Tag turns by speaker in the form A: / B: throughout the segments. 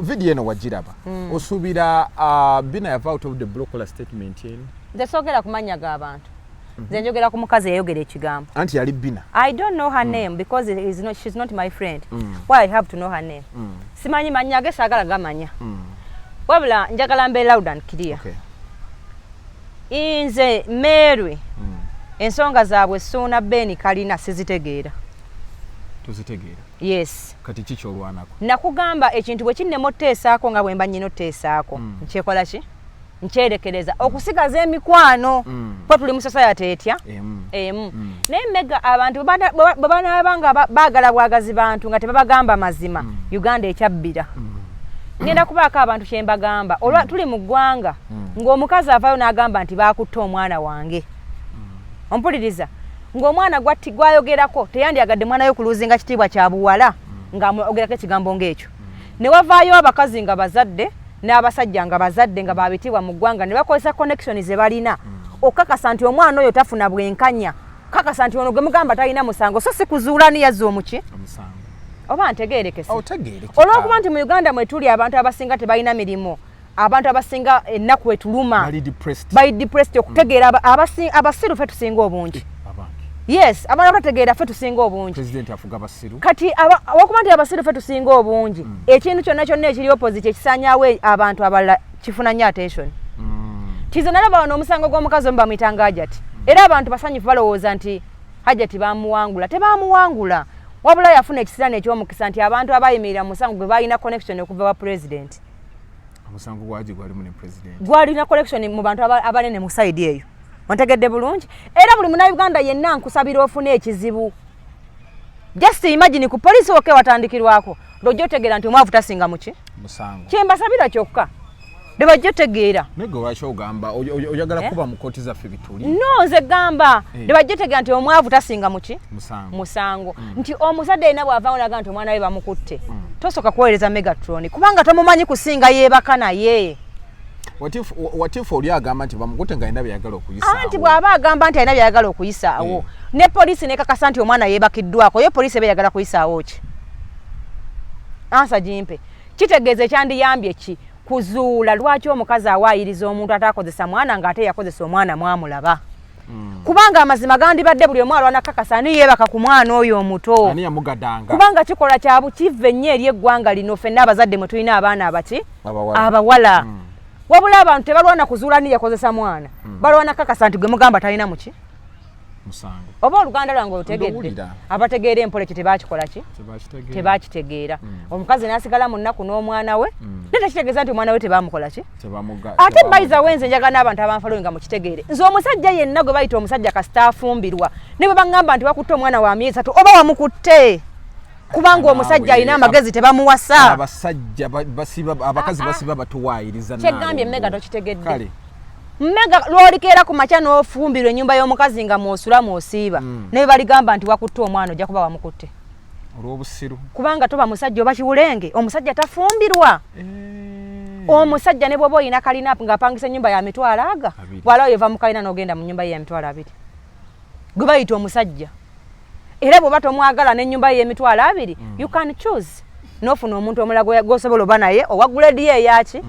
A: video eno wajiraba osubira Bina yava out of the block statement in
B: the sogera kumanya g'abantu nze njogera ku mukazi yayogera ekigambo
A: anti yali Bina.
B: I don't know her name because she's not my friend. Why I have to know her name? Simanyi manya ge sagala gamanya. Wabula njagala mbe loud and clear.
A: Okay.
B: Inze Mary ensonga zaabwe Ssuuna Beni Kalina sizitegeera.
A: Tuzitegeera.
B: Yes.
A: Kati kicho olwanako.
B: Nakugamba ekintu bwe kinne motteesaako nga bwe mba nyino tteesaako. Nkyekola ki? Nkyerekereza okusigaza emikwano po tuli mu society etya naye mega abantu banaabanga baagala bwagazi bantu nga tebabagamba mazima Uganda ekyabbira ngenda kubaako abantu kye mbagamba olwa tuli mu ggwanga ng'omukazi avaayo n'agamba nti baakutta omwana wange ompuliriza ng'omwana gwayogerako teyandyagadde mwana yo kuluzinga kitiibwa kya buwala ng'amuogerako ekigambo ng'ekyo ne wavaayo abakazi nga bazadde n'abasajja nga bazadde nga babitibwa mu ggwanga ne bakozesa connection ze balina okakasa nti omwana oyo tafuna bwenkanya kakasa nti ono gwe mugamba talina musango so si kuzuula ni yazza omuki
A: omusango
B: oba ntegeerekese
A: otegeerekese
B: olw'okuba nti mu Uganda mwe tuli abantu abasinga tebalina mirimu abantu abasinga ennaku etuluma bali depressed okutegeera abasiru ffe tusinga obungi yes abantu abategeera ffe tusinga obungi
A: president afuga abasiru
B: kati wakuba nti abasiru ffe tusinga obungi ekintu kyonna kyonna ekiri opposite ekisanyawo abantu abalala kifuna nnyo attention kize nalaba wano omusango gw'omukazi omu bamuyitanga Hajati era abantu basanyufu balowooza nti Hajati bamuwangula tebamuwangula wabula yafuna ekisirani eky'omukisa nti abantu abayimirira mu musango gwe balina connection okuva wa president
A: omusango gwaji gwalimu ne president
B: gwalina connection mu bantu abanene mu side eyo ontegedde bulungi era buli muna Uganda yenna nkusabira ofune ekizibu just imagine ku police oke watandikirwako ndojjo tegera nti omwavu tasinga muki
A: musango
B: kyembasabira kyokka debajjo tegeera
A: nego wacho ogamba oyagala kuba mu koti za fibituli
B: no nze gamba debajjo tegeera nti omwavu tasinga muki musango nti omusadde ina bwavaawo naga nti omwana we bamukutte tosoka kuweereza Megatron kubanga tomumanyi kusinga yeebaka naye
A: What if oli agamba nti bamukutte nga ina byagala okuyisaawo
B: anti bw'aba agamba nti alina byagala okuyisaawo ne poliisi nekakasa nti omwana yeebakiddwako ye poliisi eba yagala kuyisaawo ki ansa jimpe kitegeeza ekyandiyambye ki kuzuula lwaki omukazi awaayiriza omuntu ataakozesa mwana ng'ate yakozesa omwana mwamulaba kubanga amazima gandibadde buli omu alwana kakasa ani yeebaka ku mwana oyo omuto
A: ani yamugadanga
B: kubanga kikola kyabu kive nnyo eri eggwanga lino ffenna abazadde mwe tulina abaana abaki abawala wabula abantu tebalwana kuzuula ni yakozesa mwana balwana kakasa nti gwe mugamba talina muki
A: musango
B: oba oluganda lwange olutegedde abategeera empole ki tebakikola ki tebakitegeera omukazi n'asigala mu nnaku n'omwana we naye tekitegeeza nti omwana we tebamukola ki ate bayiza wenze njagala n'abantu abanfalo nga mukitegeere nze omusajja yenna gwe bayita omusajja kasita afumbirwa ne bwe baŋŋamba nti bakutte omwana wa myezi 3 oba wamukutte kubanga omusajja alina amagezi tebamuwasa
A: abasajja abakazi basiba batuwaayiriza nawe
B: kyegambye Mega tokitegedde Mega lwolikeera ku makya n'ofumbirwa ennyumba y'omukazi nga mwosula mwosiiba naye baligamba nti wakutte omwana ojja kuba wamukutte
A: olw'obusiru
B: kubanga toba musajja oba kiwulenge omusajja tafumbirwa omusajja ne bw'oba oyina kalina ng'apangisa ennyumba ya mitwalo aga bw'alaba yeva mu kalina n'ogenda mu nnyumba ye ya mitwalo 2 gwe bayita omusajja era bw'oba tomwagala n'ennyumba ye y'emitwalo 2 you can choose n'ofuna omuntu omulala gw'osobola oba naye owa grade ye eyaki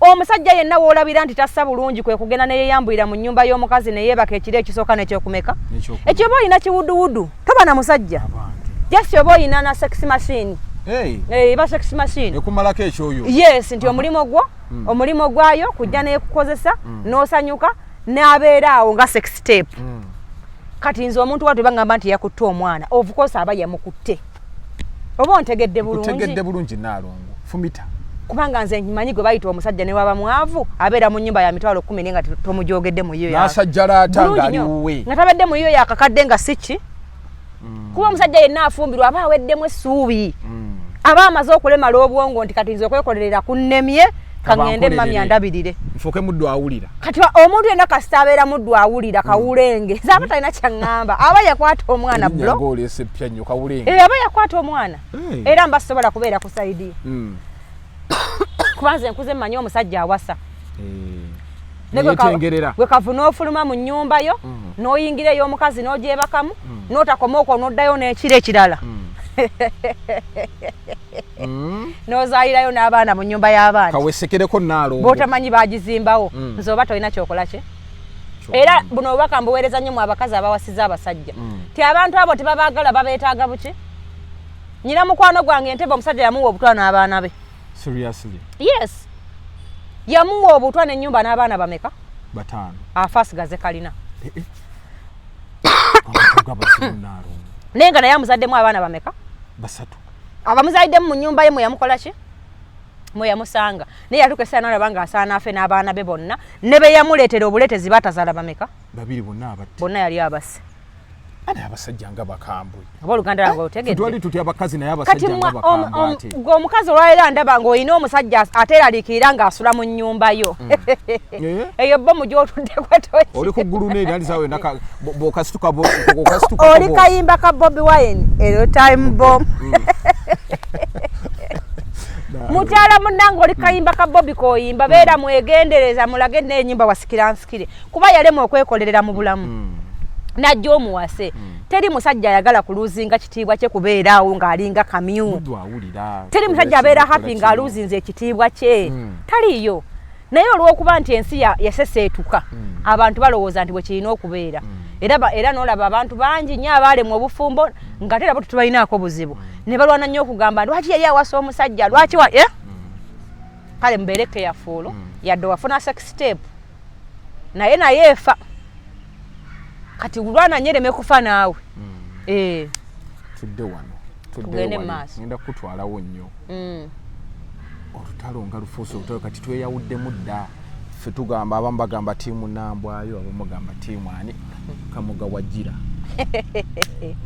B: omusajja yenna w'olabira nti tassa bulungi kwe kugenda ne yeeyambulira mu nnyumba y'omukazi ne yeebaka ekiro ekisooka n'ekyokumeka ekyo oba oyina kiwuduwudu toba na musajja just oba oyina na sex machine eba sex machine
A: ekumalako ekyoyo
B: yes nti omulimu gwayo kujja n'ekukozesa n'osanyuka n'abeera awo nga sex tape kati nze omuntu watu bangamba nti yakutte omwana of course aba yamukutte oba ontegedde
A: bulungi naalongo fumita
B: kubanga nze nkimanyi gwe bayita omusajja ne waba mwavu abeera mu nnyumba ya mitwalo 10 nga tomujogedde mu yiyo
A: n'asajjalaata ng'aliwuwe
B: nga tabadde mu yiyo yakakadde nga siki kuba omusajja yenna afumbirwa aba aweddemu essuubi aba amaze okulemala obwongo nti kati nze okwekolerera kunnemye kangende mami andabirire
A: nfuke muddu awulira
B: kati omuntu yenna kasita abeera muddu awulira kawulenge zaba talina kyaŋŋamba aba yakwata omwana blo aba yakwata omwana era mbasobola kubeera ku saidi kubanze nkuze mmanyi omusajja awasa gwe kavu n'ofuluma mu nnyumba yo n'oyingira ey'omukazi n'ogyebakamu n'otakoma okwo n'oddayo n'ekiro ekirala n'ozaalirayo n'abaana mu nnyumba y'abaana
A: kawesekereko naalongo
B: b'otamanyi baagizimbawo nze oba tolina kyokola ki era buno obubaka mbuweereza nnyo mu abakazi abawasiza abasajja ti abantu abo tebabaagala babeetaaga buki nyina mukwano gwange Entebbe omusajja yamuwa obutwa n'abaana be
A: seriously
B: yes yamuwa obutwa n'ennyumba n'abaana bameka
A: 5
B: afasigaze kalina naye nga naye amuzaddemu abaana bameka
A: 3
B: abamuzaaliddemu mu nnyumba ye mweyamukola ki mweyamusanga naye yatuuka essaawa n'alaba nga asaana afe n'abaana be bonna ne be yamuleetera obuleetezi batazaala bameka
A: 2 bonna abatte
B: bonna yali abase
A: ate abasajja nga bakambwe
B: oba oluganda lwange otegedde
A: twali tutya abakazi naye abasajja nga bakambwe ate
B: ng'omukazi olwalera ndaba ng'olina omusajja ateeraliikirira ng'asula mu nnyumba yo eyo bbomu gy'otudde kwetoki
A: oli ku ggulu neeryandisawo yonna bw'okasituka
B: oli kayimba ka Bobi Wine ero time bomb mukyala munnange oli kayimba ka Bobi k'oyimba beera mwegendereza mulage n'ennyimba wasikira nsikire kuba yalema okwekolerera mu bulamu najja omuwase teri musajja ayagala kuluzinga kitiibwa kye kubeeraawo ng'alinga kamyu teri musajja abeera happy ng'aluzinze ekitiibwa kye taliiyo naye olw'okuba nti ensi yaseseetuka abantu balowooza nti bwe kirina okubeera era n'olaba abantu bangi nnyo abaalemwa obufumbo nga te nabo tetubalinaako buzibu ne balwana nnyo okugamba lwaki yali awasa omusajja lwaki kale mubeere keyafuulu yadde wafuna sex tape naye efa kati ulwana nyereme kufa naawe
A: tudde wano
B: tugende maaso
A: ngenda kutwalawo nnyo olutalo nga lufuuse olutalo kati tweyawuddemu dda ffe tugamba abamu bagamba tiimu Nambwayo abamu bagamba tiimu ani Kamuga Wajjira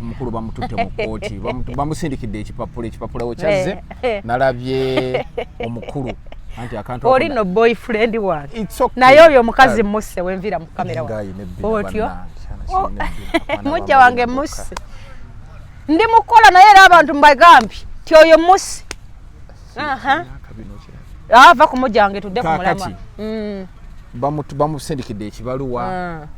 A: omukulu bamututte mu kooti bamusindikidde ekipapula wekyazze nalabye omukulu anti akantu
B: oli no boyfriend wange naye oyo omukazi musse wenvira mu kamera otyo mujja wange musse ndi mukola naye era abantu mbagambye ti oyo musse ava ku mujja wange tudde ku mulama
A: bamusindikidde ekibaluwa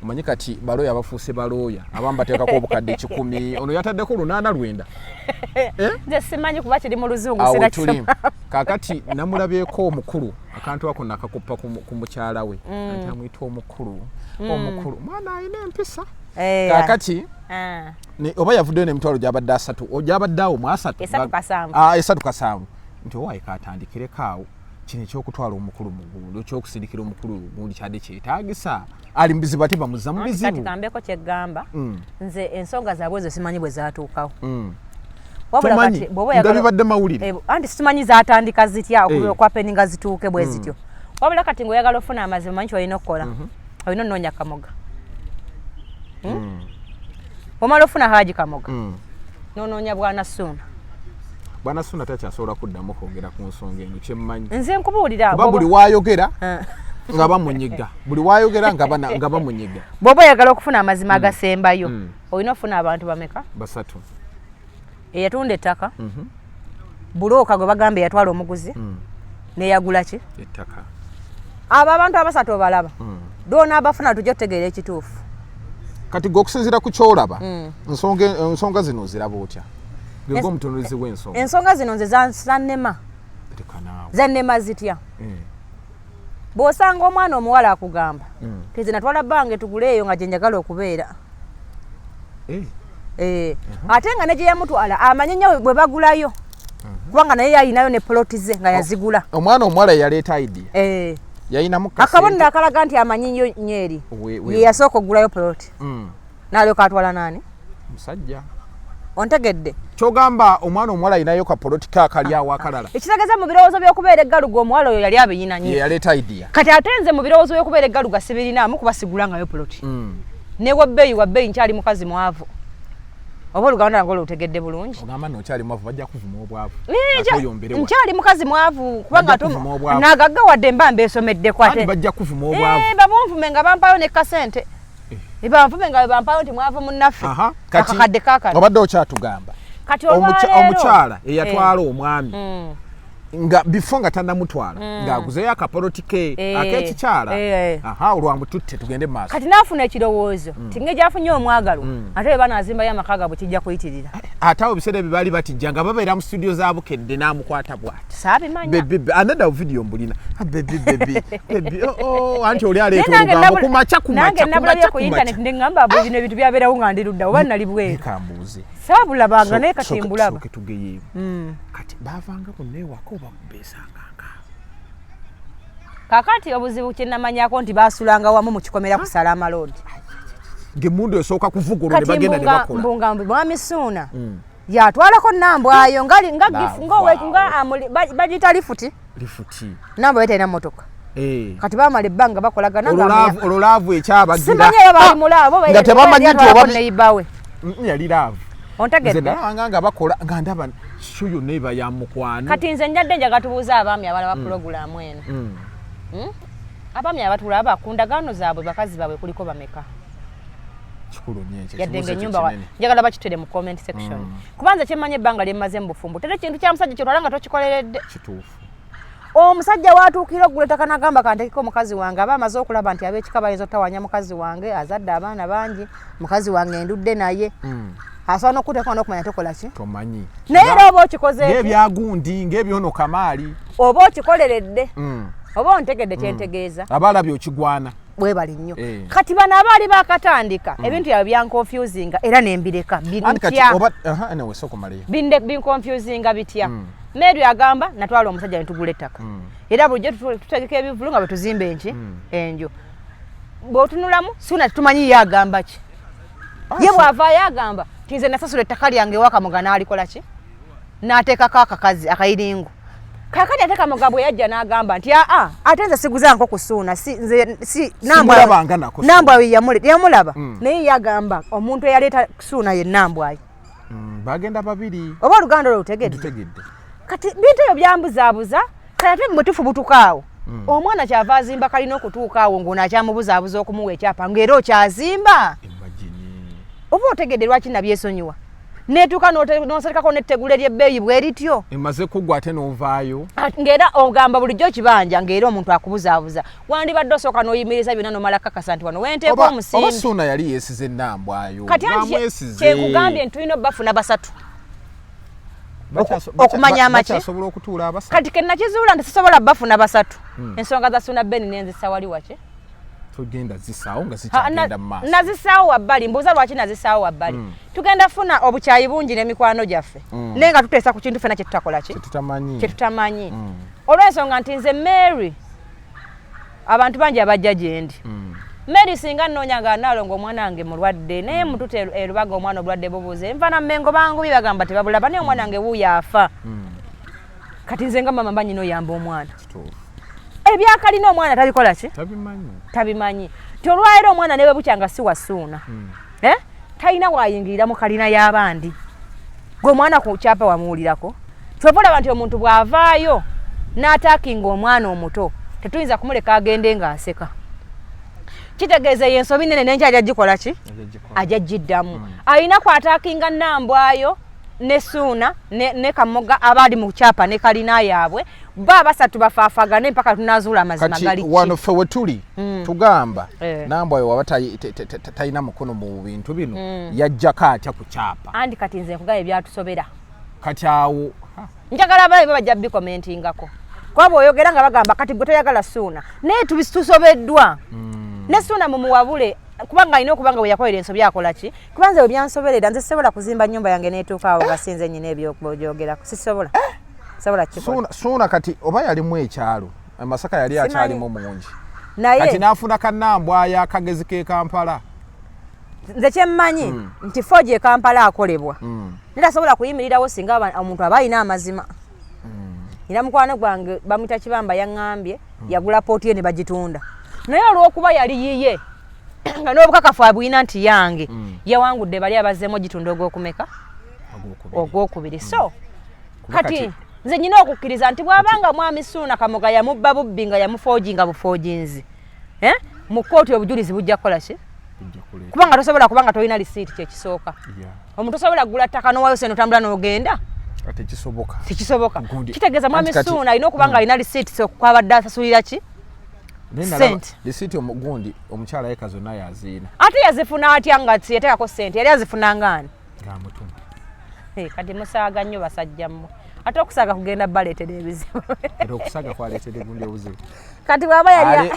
A: omanyi kati balooya bafuuse balooya abamu bateekako obukadde 10 ono yataddeko 8
B: nze simanyi kuba kiri mu luzungu sinakisoma
A: kakati namulabyeko omukulu akantu ako nakakuppa ku mukyala we anti amuyita omukulu mwana ayina empisa kakati oba yavuddeyo n'emitwalo gyabadde 3 ogyabadde awo mu 3 kasaamu nti owaayi katandikireko awo kino ekyokutwala omukulu mu gundi ekyokusindikira omukulu gundi kyadde kyetaagisa ali mu bizibu ate bamuzza mu bizibu
B: kati kambeko kyeggamba nze ensonga zaabwe ezo simanyi bwe zaatuukawo
A: tomanyi nga bibadde mawulire
B: anti situmanyi zaatandika zitya okwapeninga zituuke bwe zityo wabula kati ng'oyagala ofuna amazima manyi kyolina okukola olina onnoonya Kamoga omala ofuna Haji Kamoga n'onoonya Bwana Ssuuna
A: Bwana Ssuuna takyasobola kuddamu kwogera ku nsonga eno kyemmanyi
B: nze nkubuulira
A: kuba buli waayogera nga bamunyiga buli waayogera nga bamunyiga
B: bw'oba oyagala okufuna amazima agasembayo olina ofuna abantu bameka
A: 3
B: eyatunda ettaka bulooka gwe bagamba eyatwala omuguzi neyagula ki
A: ettaka
B: abo abantu abasatu obalaba doona abafuna tujja otegeera ekituufu
A: kati gwe okusinziira ku kyolaba ensonga zino ziraba otya gwe omutunulizi w'ensonga
B: ensonga zino nze zannema zannema zitya bw'osanga omwana omuwala akugamba tize natwala bbange tuguleeyo nga gye njagala okubeera ate nga ne gye yamutwala amanye nnyo bwe bagulayo kubanga naye yalinayo ne poloti ze nga yazigula
A: omwana omuwala yaleeta idea yayinamu
B: akabonero akalaga nti amanyi nnyo eri ye yasooka okugulayo poloti n'alyoka atwala naani
A: musajja
B: ontegedde
A: kyogamba omwana omuwala alinayo ka politika akalyawo akalala
B: ekitegeeza mu birowoozo by'okubeera eggaluga omuwala oyo yali abiyina nnyo
A: yaleeta idea
B: kati ate nze mu birowoozo by'okubeera eggaluga sibirinaamu kuba sigulangayo poloti ne wabbeeyi nkyali mukazi mwavu oba oluganda lwange olutegedde bulungi
A: ogamba nokyali mwavu bajja kuvuma obwavu
B: nkyali mukazi mwavu kubanga nagagga wadde mba mbeesomeddeko ate
A: bajja kuvuma obwavu
B: babunvume nga bampayo ne kasente banvume nga bampayo nti mwavu munnaffe akakadde kakano
A: obadde okyatugamba
B: kati
A: omukyala eyatwala omwami nga before nga tannamutwala ng'aguzeyo akapolitike ak'ekikyala aha olwangu tutte tugende maaso
B: kati naafuna ekirowoozo tinge gyafunye omwagalo ate bwe banaazimbayo amaka gaabwe kijja kuyitirira
A: ate awo biseera bye baali batijja nga babeera mu studio za Bukedde n'amukwata bw'ati
B: saabimanya
A: another video mbulina bebi anti oli aleeta olugambo kumaca
B: nange nabulabye ku internet ne ngamba bwe bino ebintu byabeerawo nga ndi ludda oba nali bweru
A: kambuuze
B: saabulabanga naye kati mbulaba
A: tugeyeemu kati baavanga kunneewaka oba kubeesanganga
B: kakati obuzibu kyenamanyako nti baasulanga wamu mu kikomera ku Salama Road
A: ng'emmundu esooka kuvugulwa ne bagenda ne bakola
B: mbunga Mwami Ssuuna yatwalako nnambwayo bagiyita lifuti namba betalina mmotoka kati baamala ebbanga bakolagana
A: olwo laavu ekyabagira
B: simanyi eyo bali mulaavo
A: nga tebamanyi nti oba
B: neibawe
A: yali laavu
B: ontegedde
A: ndabanga nga bakola nga ndaba sho yonna eba ya mukwano
B: kati nze njadde njaga tubuuza abaami abalaba pulogulaamu eno abaami abatulaba bakundagaano zaabwe bakazi baabwe kuliko bameka
A: kikulu nnyo ekyo
B: yadde ng'ennyumba njagala bakitere mu comment section kubanza kyemmanyi ebbanga lyemmaze mu bufumbo tere kintu kya musajja kyotwala nga tokikoleredde
A: kituufu
B: omusajja waatuukira ogguleta kanagamba kantekeko mukazi wange aba amaze okulaba nti ab'ekika bayinza otawanya mukazi wange azadde abaana bangi mukazi wange endudde naye asobola n'okuteekwa n'okumanya tokola ki
A: tomanyi
B: naye era oba okikoze
A: ng'ebyagundi ng'ebyono kamaali
B: oba okikoleredde oba ontegedde kyentegeeza
A: abaalabye okigwana
B: bwe bali nnyo kati bano abaali bakatandika ebintu byabwe byankonfusinga era nembireka binkonfusinga bitya Mary agamba natwala omusajja netugula ettaka era bulijjo tutegeka ebivulu nga bwe tuzimba enju bw'otunulamu Ssuuna tumanyi ye agamba ki ye bw'avaayo agamba ti nze nasasula ettaka lyange Wakamuga n'alikola ki n'ateekako akakazi akayiringu kakati ate Kamuga bwe yajja n'agamba nti ate nze siguzanko ku Ssuuna nambwayo yamulaba naye yagamba omuntu eyaleeta Ssuuna ye Nambwayo
A: bagenda babiri
B: oba oluganda olwo lutegedde kati bintu ebyo byambuzaabuza kati ate mutufu butukaawo omwana kyava azimba kalina okutuuka awo ng'ono akyamubuzaabuza okumuwa ekyapa ng'era okyazimba oba otegedde lwaki nabyesonyiwa netuuka n'oserikako n'ettegula ery'ebbeeyi bwe lityo
A: emaze kuggwa ate n'ovaayo
B: ng'era ogamba bulijjo kibanja ng'era omuntu akubuzaabuza wandibadde osooka n'oyimiriza byonna n'omala kakasa nti wano wenteeka omusimbi
A: oba Ssuuna yali yeesize Nambwayo
B: kati kyekugambye nti tulina bafuna basatu okumanya amaki kati kennakizuula nti sisobola bafuna basatu ensonga za Ssuuna Ben nenzisa wali waki
A: tugenda zisaawo nga sikyagenda mu maaso
B: nazisaawo wabbali mbuuza lwaki nazisaawo wabbali tugenda funa obukyayi bungi n'emikwano gyaffe naye nga tuteesa ku kintu ffena kyetutakola ki kyetutamanyi olw'ensonga nti nze Mary abantu bangi abajja gye ndi Mary singa nnoonya nga naalonga omwana wange mulwadde naye mututa erubaga omwana obulwadde bubuuze nva na mmengo bangubi bagamba tebabulaba naye omwana wange wuuyo afa kati nze nga mama mbanyina oyamba omwana ebyakalina omwana tabikola ki tabimanyi ti olwaleero omwana newe bukyanga si wa Ssuuna talina wayingirira mu kalina y'abandi gwe omwana ku kyapa wamuwulirako kyova olaba nti omuntu bw'avaayo n'ataakinga omwana omuto tetuyinza kumuleka agende ng'aseka kitegeeza ye ensobi nene nenki ajagikola ki ajagiddamu alina kwataakinga Nambwayo ne Ssuuna ne Kamoga abaali mu kyapa ne kalina yaabwe ba basatu bafaafagane mpaka tunazuula amazima gali ki
A: wano ffe we tuli tugamba Nambwayo waba talina mukono mu bintu bino yajjako atya ku kyapa
B: andi kati nze nkugaba ebyatusobera
A: kati awo
B: njagala abaali bajja bikomentingako kuba bw'oyogera nga bagamba kati gwe toyagala Ssuuna naye tusobeddwa ne Ssuuna mumuwabule kubanga alina okuba nga bwe yakolera ensobi akola ki kubanza bwe byansoberera nze sisobola kuzimba nnyumba yange neetuuka awo nga sinze nnyina ebyokyogerako sisobola
A: Ssuuna kati oba yalimu ekyalo Masaka yali akyalimu mungi kati n'afuna ka Nambwayo akagezi k'e Kampala
B: nze kyemmanyi nti Fooji e Kampala akolebwa netasobola kuyimirirawo singa omuntu aba alina amazima era mukwano gwange bamuyita Kibamba yaŋŋambye yagula pooti ye ne bagitunda naye olw'okuba yali yiye nga n'obukakafu abwina nti yange yawangudde bali abazzeemu ogitunda ogw'okumeka ogw'okubiri so kati nze nyina okukkiriza nti bw'abanga mwami Ssuuna Kamoga yamubba bubbi nga yamufoojinga bufoojinzi mu kkooti obujulizi bujja kukola ki kubanga tosobola kubanga tolina lisiiti kyekisooka omuntu tosobola kugula ttaka n'owayo sente otambula n'ogenda
A: ate kisoboka
B: tikisoboka kitegeeza mwami Ssuuna alina okubanga alina receipt so kwabadde asasulira ki sente
A: receipt omugundi omukyala yeka zonna yaziina
B: ate yazifuna atya nga yateekako sente yali azifuna ngani
A: ng'amutuma
B: kati musaaga nnyo basajja mmwe ate okusaaga kugenda baleetera ebizibu
A: era okusaaga kwaleetera gundi obuzibu
B: kati bwaba
A: yali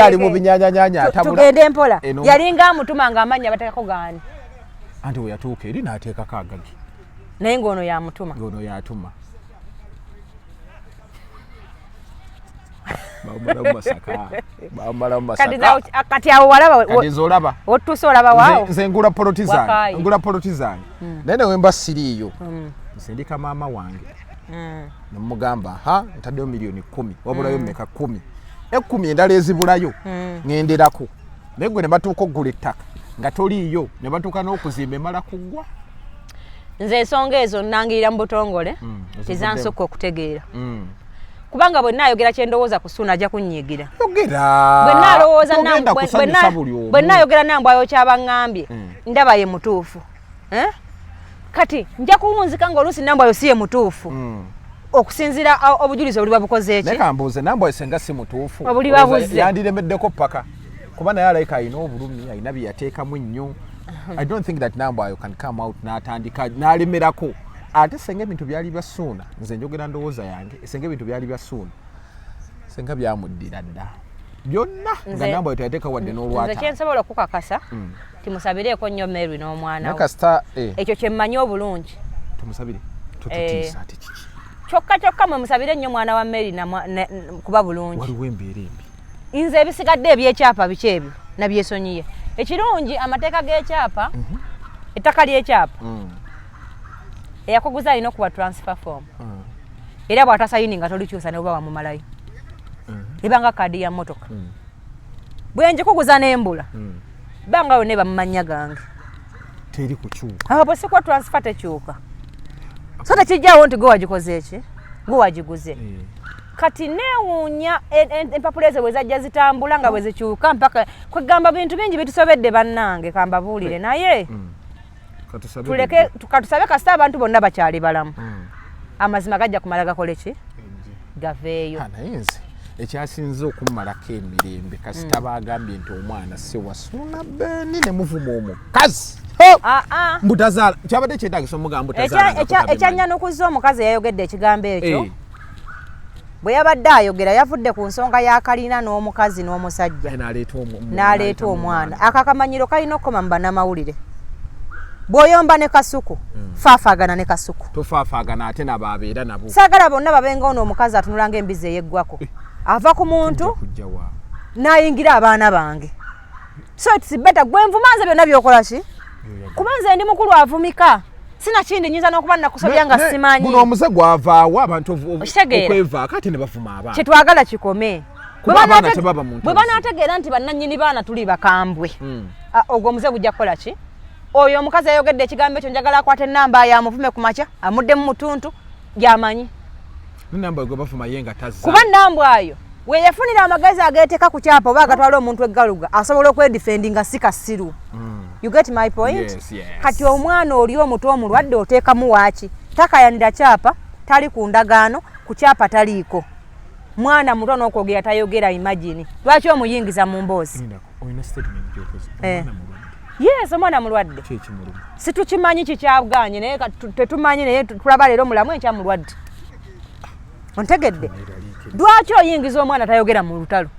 A: ali mu binyanyanyanya atabula
B: tugende empola yali ng'amutuma ng'amanya bateekako gani
A: anti we yatuuka eri n'ateekako agagi
B: naye ng'ono yamutuma
A: ng'ono yatuma
B: kati awo walaba
A: zolaba
B: otuuse olaba waawo
A: nze ngula polotizani naye newemba siriiyo nsindika maama wange nemugamba ntaddeyo miliyoni 10 wabulayo mmeka 10 10 endala ezibulayo ŋŋenderako naye gwe ne batuuka okugula ettaka nga toliiyo ne batuuka n'okuzimba emala kuggwa
B: nze ensonga ezo nnangirira mu butongole tezansooka okutegeera kubanga bwe nnaayogera kye ndowooza ku Ssuuna ajja kunnyigira bwe nnaayogera nambwayo kyabaŋŋambye ndaba ye mutuufu kati nja kuwunzika ng'oluusi nambwayo si ye mutuufu okusinziira obujulizi obuliba bukoze eki
A: naye kambuuze nambwayo senga si mutuufu
B: obuliba buzze
A: yandiremeddeko paka kuba naye alayika alina obulumi alina bye yateekamu nnyo I don't think that nambwayo can come out n'atandika n'alemerako ate senga ebintu byali bya Ssuuna nze njogera ndowooza yange senga ebintu byali bya Ssuuna senga byamuddira dda byonna nga nambwayo teyateeka wadde n'olwata
B: nze kyensobola okukakasa timusabireeko nnyo Mary n'omwana we
A: kasita
B: ekyo kye mmanyi obulungi
A: tumusabire tututiisa ate kiki
B: kyokka mwe musabire nnyo mwana wa Mary kuba bulungi
A: waliwo embeera embi
B: nze ebisigadde ebyekyapa biki ebyo nabyesonyiye ekirungi amateeka g'ekyapa ettaka ly'ekyapa eyakuguza alina okuba transfer form era bw'atasayini nga tolikyusa ne oba wamumalayo ebanga kaadi ya mmotoka bwe njikuguza n'embula banga yonna bamumanya gange
A: teri kukyuka
B: awo bwe sikuwa transfer tekyuka so tekijjaawo nti gwe wagikoze eki gwe wagiguze kati neewuunya empapula ezo bwe zajja zitambula nga bwe zikyuka mpaka kwegamba bintu bingi bitusobedde bannange kambabuulire naye katusabe kasita abantu bonna bakyali balamu amazima gajja kumala gakole ki gaveeyo
A: naye nze ekyasinze okummalako emirembe kasita bagambye nti omwana si wa Ssuuna Beeni ne muvuma omukazi mbutazaala kyabadde kyetagisa omugamba butazaala
B: ekyanyanukuza omukazi yayogedde ekigambo ekyo bwe yabadde ayogera yavudde ku nsonga ya kalina n'omukazi n'omusajja n'aleeta omwana akakamanyiro kalina okukoma mu bannamawulire bw'oyomba ne kasuku faafaagana ne kasuku
A: tofaafaagana ate nabo abeera nabo
B: saagala bonna babenga ono omukazi atunula ng'embizi eyeggwako ava ku muntu n'ayingira abaana bange so it's better gwe nvumanze byonna byokola ki kuba nze ndi mukulu avumika sina kindi nyinza n'okuba nakusobya nga simanyi
A: guno omuze gwavaawo abantu okwevaako ate ne bavuma abaana
B: kyetwagala kikome
A: bwe
B: banaategeera nti bannannyini baana tuli bakambwe ogwo omuze gujja kukola ki oyo omukazi ayogedde ekigambo ekyo njagala akwata ennamba yamuvume ku makya amuddemu mutuntu gy'amanyi kuba nnambwayo we yafunira amagezi ageeteeka ku kyapa oba agatwala omuntu eggaluga asobola okwedifendinga si kasiru you get my point kati omwana oli omuto omulwadde oteekamu waaki takayanira kyapa tali ku ndagaano ku kyapa taliiko mwana muto n'okwogera tayogera imagine lwaki omuyingiza mu mboozi yes omwana mulwadde situkimanyi kikyabuganye naye tetumanyi naye tulaba leero mulamu ekyamulwadde ontegedde lwaki oyingiza omwana tayogera mu lutalo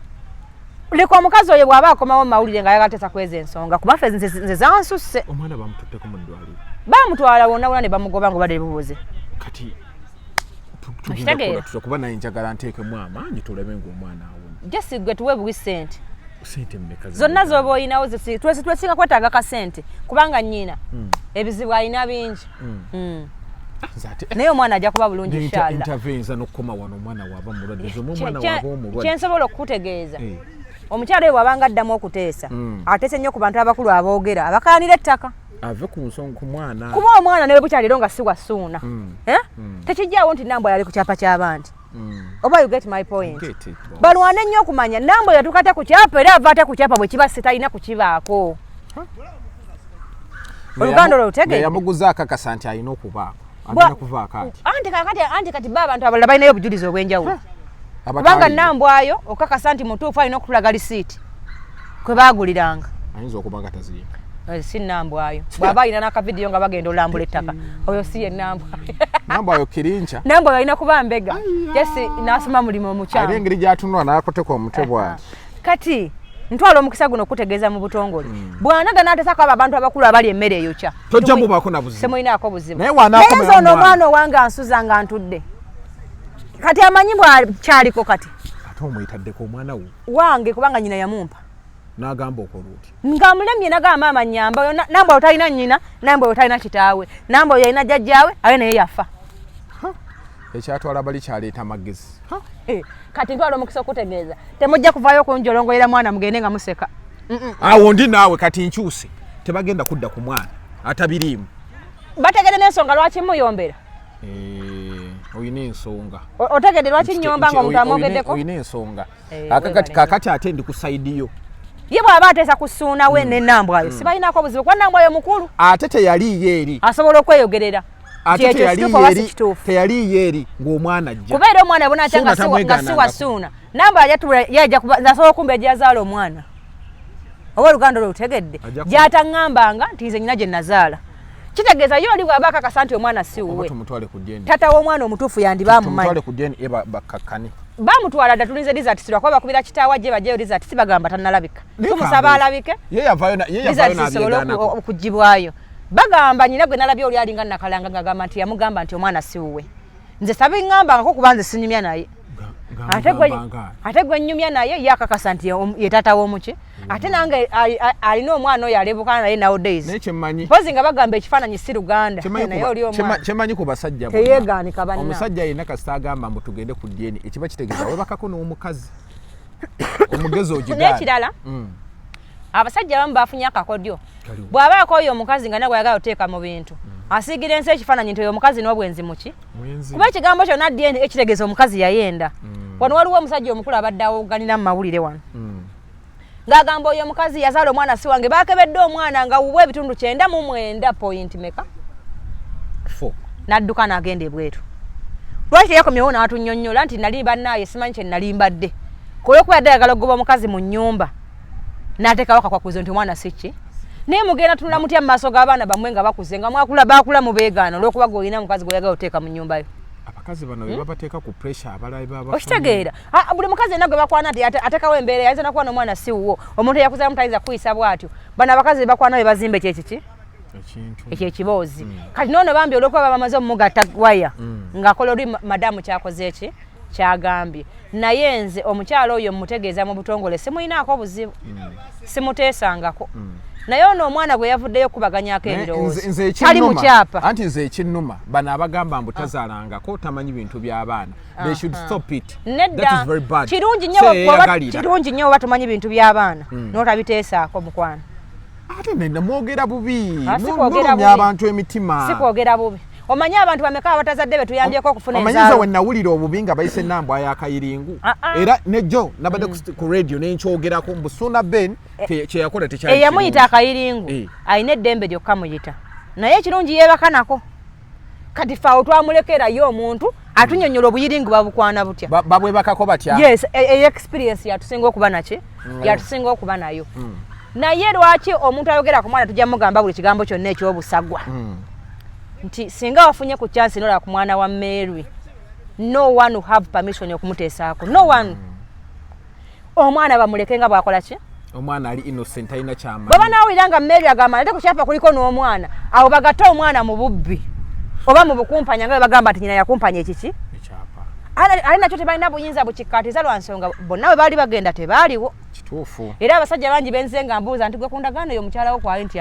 B: leka omukazi oyo bw'aba akomawo mu mawulire nga ayagala tesa kweza ensonga kuba ffe nze zansusse
A: omwana bamututteko mu ddwaliro
B: bamutwala wonna wonna ne bamugoba nga obadde bubuze
A: kati kuba naye njagala nteekemu amaanyi tulebe ng'omwana awo
B: jesi gwe tuweebuwi ssente
A: sente mmeka
B: zonna z'oba oyinawo twesinga kwetaaga ka ssente kubanga nnyina ebizibu alina bingi naye omwana ajja kuba bulungi
A: inshallah n'okukoma wano omwana waaba mulwadde omwana waaba omulwadde
B: kyensobola okukutegeeza omukyala oyo bw'abanga addamu okuteesa ateese nnyo ku bantu abakulu aboogera abakaanira ettaka
A: ave ku nsonga ku mwana
B: kuba omwana ne bwe bukyaliro nga si wa Ssuuna tekijjaawo nti nambwa yali ku kyapa ky'abandi oba you get my point balwane nnyo okumanya nambwa yatuuka ate ku kyapa era ava ate ku kyapa bwe kiba sitalina kukibaako oluganda olwo lutegeeza
A: yamuguza akakasa nti alina okubaako agenda kuva kati
B: anti kati baba abantu abalala balinayo obujulizi obwenjawulo kubanga Nambwayo okakasa nti mutuufu alina okutulaga lisiiti kwe baaguliranga
A: ayinza okuba nga taziyinga
B: si Nambwayo bw'aba alina n'akavidiyo nga bagenda olambula ettaka oyo si ye
A: Nambwayo kirinca
B: Nambwayo alina kuba mbega jesi n'asoma mulimu omukyamu
A: era engeri gy'atunula n'akoteka omutwe bw'ati
B: kati ntwala omukisa guno okutegeeza mu butongole bw'anaga n'ateesako abo abantu abakulu abali emmere eyokya
A: tojja mubaako na buzibu
B: semulinaako buzibu
A: naye wanaakomera
B: ono omwana owange ansuza nga ntudde kati amanyi bw'akyaliko kati
A: ate omwetaddeko omwana wo
B: wange kubanga nyina yamumpa
A: n'agamba okola oti
B: nga mulemye nagamba maama nnyamba Nambwayo talina nnyina Nambwayo talina kitaawe Nambwayo yalina jjajjaawe awe naye yafa
A: ekyatwala bali kyaleeta magezi
B: kati ntwala omukisa okutegeeza temujja kuvaayo okunjolongolera mwana mugende nga museka
A: awo ndi naawe kati nkyuse tebagenda kudda ku mwana atabiriimu
B: bategede n'ensonga lwaki muyombera
A: oyina ensonga
B: otegede lwaki nnyomba nga omuntu amwogeddeko
A: oyina ensonga kakati ate ndi ku sayidiyo
B: ye bw'aba ateesa kusuuna we ne Nambwayo sibalinaako obuzibu kuba Nambwayo mukulu
A: ate teyaliiyo eri
B: asobola okweyogerera
A: ate teyaliiyo eri ng'omwana ajja
B: kubeera omwana yabona atya nga si wasuuna Nambwayo yajja asobola okumba egyazaala omwana oba oluganda olwo lutegedde gy'ataŋŋambanga nti nze nyina gye nazaala kitegeeza yo oli bw'aba akakasa nti omwana si wuwe tata w'omwana omutuufu yandibamumanyi bamutwala dda tulinze Lizard kuba bakubira kitaawe ajje bajjeyo Lizard bagamba tannalabika tumusaba alabike Lizard zisobole okugibwayo bagamba nyina gwe nalabye oli alinga nakalanga ngagamba nti yamugamba nti omwana si wuwe nze sabiŋŋambangako kuba nze sinyumya naye ate gwe nnyumya naye ye akakasa nti ye taata w'omuki ate nange alina omwana oyo alebukana naye nowadays mpozi nga bagamba ekifaananyi si Luganda naye oli omwana
A: kyemanyi ku basajja
B: teyeegaanika banna
A: omusajja yenna kasita agamba mbu tugende ku dyeni ekiba kitegeeza webakako n'omukazi omugezi ogigaana
B: n'ekirala abasajja abamu bafunye akakodyo bw'abaako oyo omukazi nga nagwe ayagala oteeka mu bintu asiigira ensi ekifaananyi nti oyo omukazi n'obwenzi muki kuba ekigambo kyonna dyeni ekitegeeza omukazi yayenda wano waliwo omusajja omukulu abadde awoganira mu mawulire wano ng'agamba oyo omukazi yazaala omwana si wange baakebedde omwana nga wuwe ebitundu 99 point meka n'adduka n'agenda ebweru lwaki teyakomyewo n'atunnyonnyola nti nali bannaaye simanyi kye nali mbadde kulwokuba yadde ayagala okugoba omukazi mu nnyumba n'ateekawo akakwakuzo nti omwana si ki naye mugenda tunula mutya mu maaso g'abaana bammwe nga bakuze nga baakula mu beegaana olw'okuba gwe olina mukazi gwe oyagala oteeka mu nnyumba yo
A: abakazi bano be babateeka ku pressure abalabi baba
B: okitegeera buli mukazi yenna gwe bakwana nti ateekawo embeera yayinza nakuba n'omwana si wuwo omuntu eyakuzamu tayinza kuyisa bw'atyo bano abakazi be bakwana be bazimba ekyekiki ekyo ekiboozi kati noono bambi olw'okuba baba bamaze omumugatta waya ng'akola oli madamu kyakoze eki kyagambye naye nze omukyalo oyo mmutegeeza mu butongole simulinaako obuzibu simuteesangako naye ono omwana gwe yavuddeyo kubaganyako ebirowoozo tali mu kyapa
A: anti nze ekinnuma bano abagamba mbu tazaalangako tamanyi bintu by'abaana they should stop it
B: nedda kirungi nnyo oba tumanyi bintu by'abaana n'otabiteesaako mukwana
A: ate nenda mwogera bubi nolomya abantu emitima
B: sikwogera bubi omanyi abantu bameka abatazadde betuyambyeko okufuna enzaalo
A: omanyiza we nawulira obubi nga bayise Nambwayo akayiringu era nejo nabadde ku radio nenkyogerako mbusuna Ben kyeyakola tekyali
B: eyamuyita akayiringu ayina eddembe lyokka muyita naye ekirungi yeebaka nako kati faawo twamulekerayo omuntu atunyonyola obuyiringu babukwana butya
A: babwebakako batya
B: yes experience yatusinga okuba naki yatusinga okuba nayo naye lwaki omuntu ayogera ku mwana tujja mugamba buli kigambo kyonna ekyobusagwa nti singa wafunye ku chance nola ku mwana wa Mary no one who have permission okumuteesaako no one omwana bamuleke nga bwakola ki
A: omwana ali innocent ayina kyama
B: baba nawulira nga Mary agamba nate kukyapa kuliko n'omwana awo bagata omwana mu bubbi oba mu bukumpanya nga bagamba nti nyina yakumpanya ekiki ali nakyo tebalina buyinza bukikkaatiza lwa nsonga bonna bwe baali bagenda tebaaliwo
A: kituufu
B: era abasajja bangi benze nga mbuuza nti gwe ku ndagaano yo mukyalawo kwali nti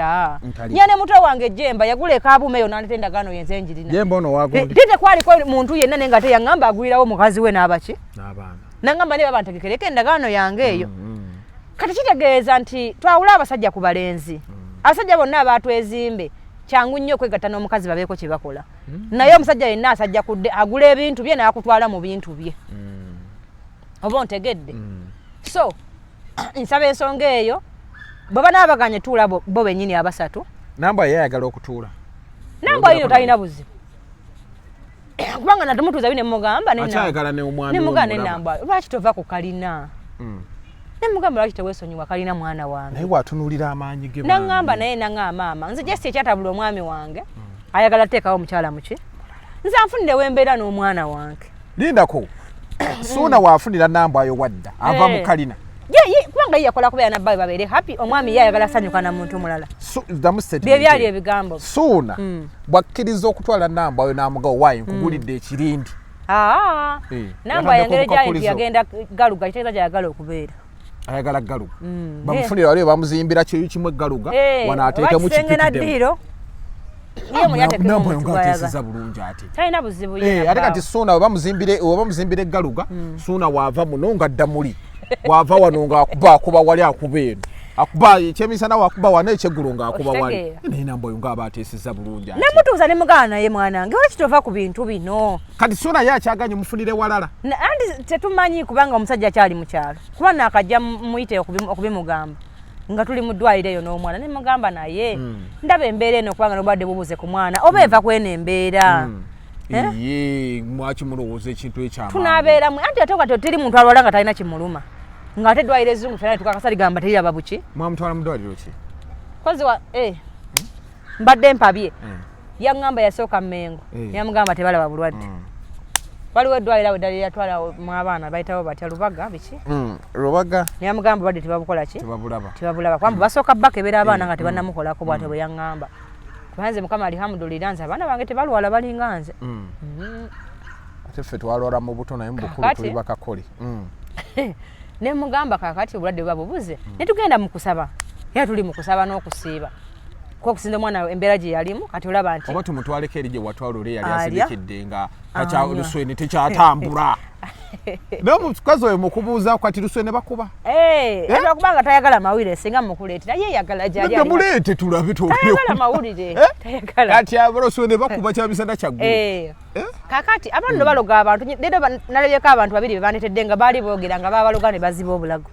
B: nyane muto wange Jemba yagula ekaabuuma eyo n'aleeta endagaano yenze njirina
A: Jemba ono wagundi
B: tekwaliko muntu yenna naye nga teyaŋŋamba agwirawo mukazi we n'abaki
A: n'abaana
B: naŋŋamba ne baba ntegekereko endagaano yange eyo kati kitegeeza nti twawula abasajja ku balenzi abasajja bonna abaatwezimbe kyangu nnyo okwegatta n'omukazi babeeko kye bakola naye omusajja yenna asajja kudde agula ebintu bye n'akutwala mu bintu bye oba ontegedde so nsaba ensonga eyo baba n'abaganye tuula bo bennyini abasatu
A: Nambwayo yayagala okutuula
B: Nambwayo talina buzibu kubanga natumutuza bine mugamba
A: nena achayagala ne omwami
B: ne mugana namba lwaki tova ku kalina ne mugamba lwaki tewesonyiwa kalina mwana wange
A: naye watunulira amaanyi ge
B: nangamba naye nanga mama nze just ekyatabula omwami wange ayagala teekawo mukyala muki nze anfunire wembeera n'omwana wange
A: lindako suuna waafunira namba ayo wadda ava mu kalina
B: kubanga yakola kubeera nabbawe babeere happy omwami ye ayagala sanyuka na muntu mulala bye byali ebigambo
A: suuna bwakkiriza okutwala namba ayo n'amugawo waayi nkugulidde ekirindi
B: namba yangere gyali yagenda galuga kitegeeza gyayagala okubeera
A: ayagala galuga bamufunira waliwo bamuzimbira kimu eggaluga wanaateekemu kipitidemu namba yo ngaateeseza bulungi ate
B: talina buzibu
A: ate kati suuna oba muzimbire eggaluga suuna waava muno nga dda muli wava wano ng'akuba wali akuba eno akuba ekyemisana wakuba wano ekyeggulo ng'akuba wali naye namba oyo ng'aba ateeseza bulungi ate
B: namutuuza ne mugana naye mwanange lwaki tova ku bintu bino
A: kati suuna ye akyaganye mufunire walala
B: andi tetumanyi kubanga omusajja akyali mu kyalo kuba naakajja muyite okubimugamba nga tuli mu ddwaliro eyo n'omwana ne mugamba naye ndaba embeera eno kubanga nobadde bubuze ku mwana oba eva kweno embeera
A: mwaki mulowooza ekintu ekyamangu
B: tunaabeeramu anti ate kati teri muntu alwala nga talina kimuluma ng'ate eddwaliro ezzungu fena tukakasa ligamba teriraba buki
A: mwamutwala mu ddwaliro ki
B: kozi wa mbadde mpabye yaŋŋamba yasooka Mmengo yamugamba tebalaba bulwadde waliwo eddwaliro awo eddala lyatwala mu abaana bayitawo batya Lubaga biki
A: Lubaga
B: yamugamba bulwadde tebabukola ki
A: tebabulaba
B: kwamba basooka bakebera abaana nga tebannamukolako bw'ate bwe yaŋŋamba kubanze mukama alihamudulira nze abaana bange tebalwala balinga nze
A: ate ffe twalwala mu buto naye mu bukulu tuli bakakole
B: ne mugamba kakati obulwadde bwa bubuze ne tugenda mu kusaba era tuli mu kusaba n'okusiiba ko okusinza omwana embeera gye yalimu kati olaba nti
A: oba tumutwaleko eri gye watwala oli yali asibikidde nga luswene tekyatambula n'omukazi oyo mukubuuza kati luswene bakuba
B: era kubanga tayagala mawulire singa mukuleetera ye yagala gyali
A: muleete tulabe
B: tayagala mawulire
A: kati abaluswene bakuba kyamisana kyaggulu
B: kakati abantu baloga abantu leero nalabyeko abantu babiri bebanetedde nga baali boogera nga babaloga ne baziba obulago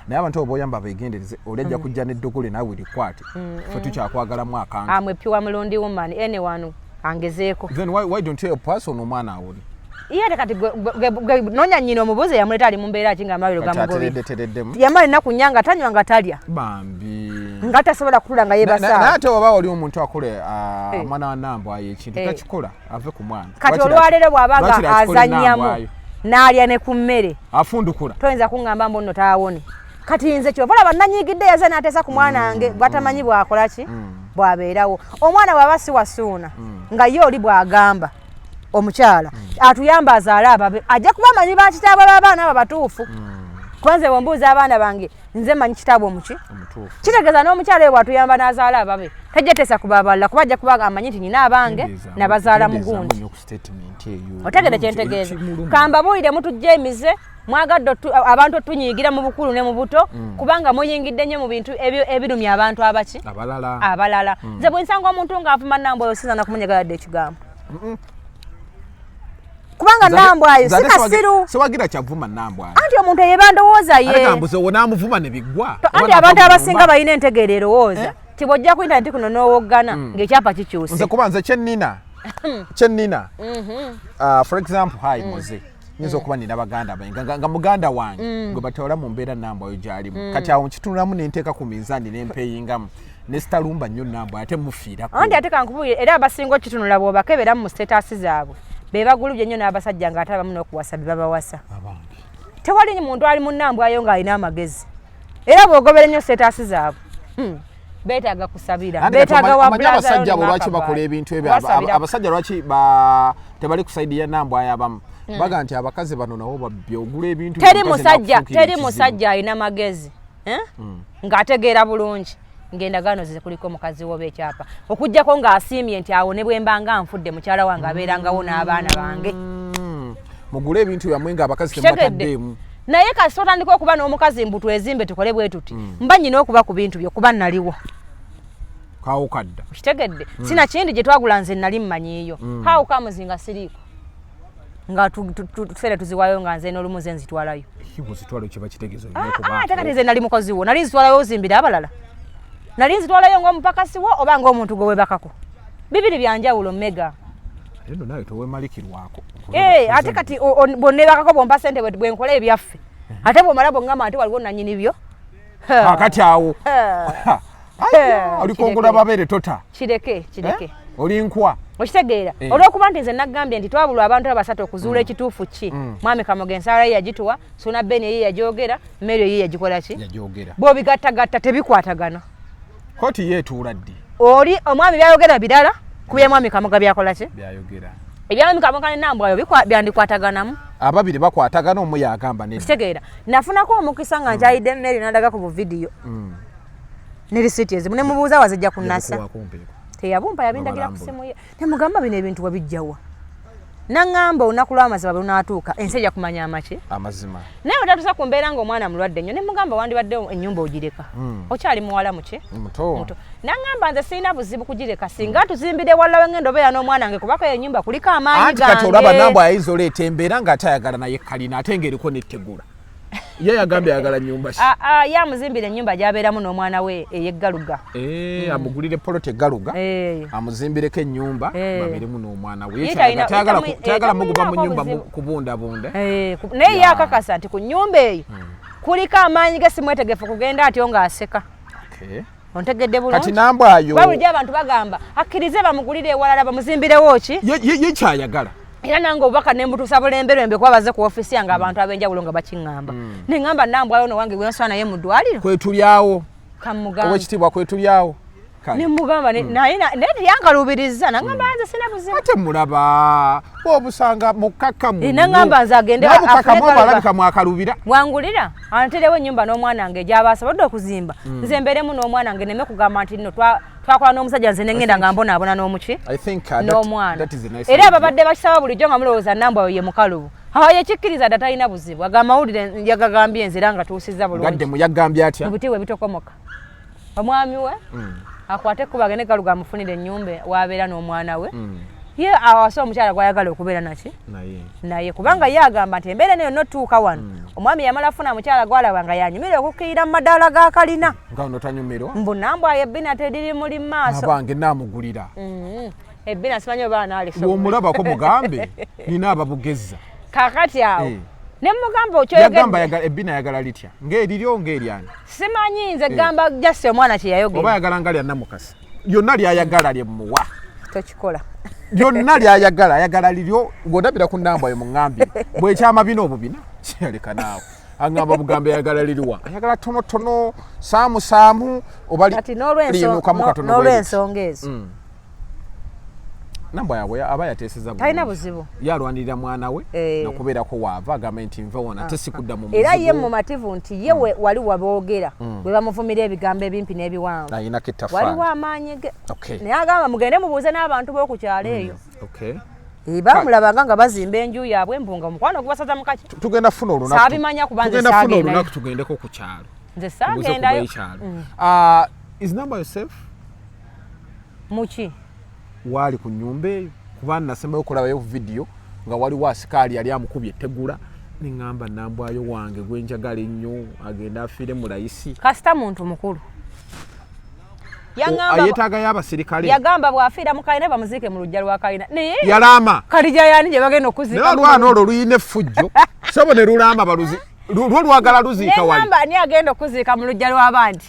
A: naye abantu oba oyamba beegendereze olijja kujja n'eddogole naawe likwate ffe tukyakwagalamu akantu
B: amwe pure mulundi woman anyone angezeeko
A: then why don't you help us on omwana awuli
B: ate kati nonya nnyina omubuuze yamuleeta ali mu mbeera ki nga amaliro gamugobe yamala ennaku nnya nga tanywa nga talya
A: bambi
B: nga tasobola kutula nga yebasaa
A: naye ate oba oli omuntu akole omwana wa namba ayo ekintu takikola ave ku mwana
B: kati olwaleero bw'abanga azannyamu n'alya ne ku mmere
A: afundukula
B: toyinza kuŋŋamba mbu nno taawone kati nze kyova olaba nanyiigidde yaze n'ateesa ku mwana wange bw'atamanyi bw'akola ki bw'abeerawo omwana bw'aba si wasuuna nga ye oli bw'agamba omukyala atuyamba azaale ababe ajja kuba amanyi bakitaabwe b'abaana abo batuufu kuba nze bwembuuza abaana bange nze manyi kitaabwe omuki kitegeeza n'omukyala we bw'atuyamba n'azaala ababe tajja teesa kuba abalala kuba ajja kuba amanyi nti nina abange nabazaala mugundi otegedde kyentegeeza kambabuulire mutujja emize mwagadde abantu otunyiigira mu bukulu ne mu buto kubanga muyingidde nnyo mu bintu ebirumya abantu abaki abalala nze bwe nsanga omuntu ng'avuma namba oyo sinza nakumunyegaladde ekigambo kubanga namba ayo sikasiru
A: sewagira kyavuma namba ayo
B: anti omuntu eyebandowooza ye
A: ate kambuze wonamuvuma ne biggwa
B: anti abantu abasinga balina entegeera erowooza tibojja ku intaneti kuno n'owoggana ng'ekyapa kikyuse
A: nze kuba nze kyennina for example moze nyinza okuba nina baganda bange nga muganda wange gwe batwala mu mbeera namba oyo gy'alimu kati awo nkitunulamu nenteeka ku minzaani nempeyingamu nesitalumba nnyo namba ate mufiirako
B: anti ate kankubulire era abasinga okitunula bw'obakebera mu sitaasi zaabwe be bagulubye nnyo n'abasajja ng'ate abamu n'okuwasa be babawasa tewali muntu ali mu namba ayo ng'alina amagezi era bw'ogobera nnyo sitaasi zaabwe beetaaga kusabira beetaaga
A: abasajja abo lwaki bakola ebintu ebyo abasajja lwaki tebali kusaidiya namba ayo abamu baga nti abakazi bano nabo babbi ogula ebintu
B: teri musajja alina magezi ng'ategeera bulungi ng'endagaano ze kuliko mukazi wo beekyapa okuggyako ng'asiimye nti awo ne bwe mbanga nfudde mukyala wange abeerangawo n'abaana bange
A: mugule ebintu byammwe ng'abakazi temubataddeemu
B: naye kasi otandika okuba n'omukazi mbu twezimbe tukole bwe tuti mba nyina okuba ku bintu byo kuba naliwo
A: kaawo kadda
B: okitegedde sina kindi gye twagula nze nali mmanyiiyo haawo kamuzinga siriiko nga tufere tuziwayo nga nze n'olumu ze nzitwalayo
A: zitwalayo kiba kitegezo
B: ate kati nze nali mukozi wo nali nzitwalayo ozimbira abalala nali nzitwalayo ng'omupakasi wo oba ng'omuntu gwe webakako bibiri byanjawulo mega
A: Ndio nayo towe malikirwako.
B: Ate kati bonne bakako bomba sente bwe nkola ebyaffe. Ate bo malabo ngama ate waliwo nanyini byo.
A: Kati awo. Olikongola babere tota.
B: Kireke.
A: Olinkwa.
B: Okitegeera. Olwokuba nti nze nagambye nti twabulwa abantu abasatu okuzuula ekituufu ki. Mwami Kamoge ensala ye yagituwa, Suna Beni ye yajogera, Mary ye yagikola ki?
A: Yajogera.
B: Bo bigattagatta tebikwatagana.
A: Koti yetuula ddi.
B: Oli omwami byayogera bidala, kubye mwami Kamoge byakola ki?
A: Byayogera.
B: Ebyami Kamoge ne Nambwayo byandikwataganamu.
A: Ababiri bakwatagana omu yagamba ne.
B: Okitegeera. Nafunako omukisa nga nkyayidde Mary n'adaga ku video. Ne risiti ezimu ne mubuuza wazijja kunnasa. Teyabumpa yabindagira ku simu ye. Temugamba bino ebintu wabijjawa. Nangamba olunaku lw'amaziba bwe lunaatuuka ensi ejja kumanya amaki.
A: Amazima.
B: Naye otatusa ku mbeera ng'omwana mulwadde nnyo ne mugamba wandibadde ennyumba ogireka. Okyali muwala muki?
A: Muto.
B: Nangamba nze sirina buzibu kugireka singa tuzimbire walawe ngendo beera n'omwana wange kubako ennyumba kuliko amaanyi gange.
A: Anti kati olaba Nambwa ayinza oleeta embeera ng'atayagala naye kalina ate ng'eriko n'ettegula. Ye yagambye ayagala nnyumba ki?
B: Yamuzimbira ennyumba gy'abeeramu n'omwana we ey'eggaluga.
A: Amugulire poloti eggaluga. Amuzimbireko ennyumba babeeremu n'omwana we. Tayagala muguba mu nnyumba kubundabunda.
B: Naye yakakasa nti ku nnyumba eyo kuliko amaanyi ge simwetegefu kugenda atyo ng'aseka. Ontegedde bulungi.
A: Kati Nambwa ayo.
B: Babulijjo abantu bagamba akkirize bamugulire ewalala bamuzimbirewo ki?
A: Ye kyayagala.
B: Era nange obubaka ne mbutuusa bulemberembe kuba baze ku ofisi yange abantu ab'enjawulo nga bakiŋŋamba. Ne ŋŋamba Nambwayo no wange gwe nswana naye mu ddwaliro.
A: Kwetulyawo.
B: Kamugamba.
A: Owekitiibwa kwetulyawo.
B: Ne mugamba naye yankalubiriza nangamba nze sina buzibu.
A: Ate mulaba obusanga mukakamu.
B: Nangamba nze agende
A: alabika mwakalubira.
B: Mwangulira anterewo ennyumba n'omwana wange gy'abasobodde okuzimba. Nze mbeeremu n'omwana wange neme kugamba nti nno twakola n'omusajja nze ne ngenda nga mbonaabona n'omuki n'omwana. Era ababadde bakisaba bulijjo nga mulowooza Nambwayo ye mukalubu. Yekikkiriza dda talina buzibu. Amawulire yagagambye nzira nga tuusizza bulungi.
A: Gadde muyagambye atya?
B: Obutiibwe bitokomoka. Omwami we akwate kuba agende Galuga amufunire ennyumba wabeera n'omwana we. Ye awasa omukyala gwayagala okubeera naki? Naye kubanga ye agamba nti embeera neyo notuuka wano. Omwami yamala afuna mukyala gwalaba nga yanyumira okukkirira mu madaala ga kalina.
A: Nga ono tanyumirwa?
B: Mbu Nambwayo ebbina teriri muli mu maaso.
A: Abange naamugulira.
B: Ebbina simanyi oba anaalisa.
A: Bw'omulabako mugambe nina ababugezza.
B: Kaakati awo. Ne mugamba
A: okyoyogedde. Yagamba ebbina yagala litya? Ng'eriryo ng'eryani?
B: Simanyi nze gamba jasi omwana kye yayogera.
A: Oba yagala nga lya Namukasa. Lyonna lyayagala lye muwa.
B: Tokikola.
A: Lyonna lyayagala ayagala liryo ng'ondabira ku Nambwayo mu ŋŋambire. Bw'ekyama bino obubina kyaleka naawe. Aŋŋamba bugambe ayagala liriwa. Ayagala tonotono saamu oba liyinuka mu katono.
B: N'olw'ensonga ezo.
A: Nambwayo aba yateeseza bulungi.
B: Talina buzibu.
A: Yalwanirira mwana we n'okubeerako waava agamba nti nve wona tesikudda mu muzigo.
B: Era ye mumativu nti ye wali waboogera bwe bamuvumira ebigambo ebimpi n'ebiwanvu.
A: Ayinako ettafaani.
B: Waliwo amaanyi ge. Naye agamba mugende mubuuze n'abantu b'oku kyalo eyo. Bamulabanga nga bazimba enju yaabwe mbunga omukwano gubasaza mu kaki.
A: Tugenda funa olunaku.
B: Saabimanya kuba nze saagenda.
A: Tugenda funa olunaku tugendeko ku kyalo.
B: Nze saagendayo.
A: Is Nambwayo safe?
B: Muki?
A: Wali ku nnyumba eyo kuba nasemayo okulabayo video nga waliwo asikaali yali amukubye ettegula ne ŋŋamba Nambwayo wange gwe njagala ennyo agenda afiire mu layisi.
B: Kasita muntu mukulu.
A: Yeetaagayo abasirikale.
B: Yagamba bw'afiira mu kalina bamuziike mu luggya lwa kalina. Naye
A: yalaama.
B: Kalija yaani gye bagenda okuziika.
A: Naye olwana olwo luyina effujjo. Sobo ne lulaama baluzi. Lwagala luziika wali.
B: Namba ani agenda okuziika mu luggya lw'abandi.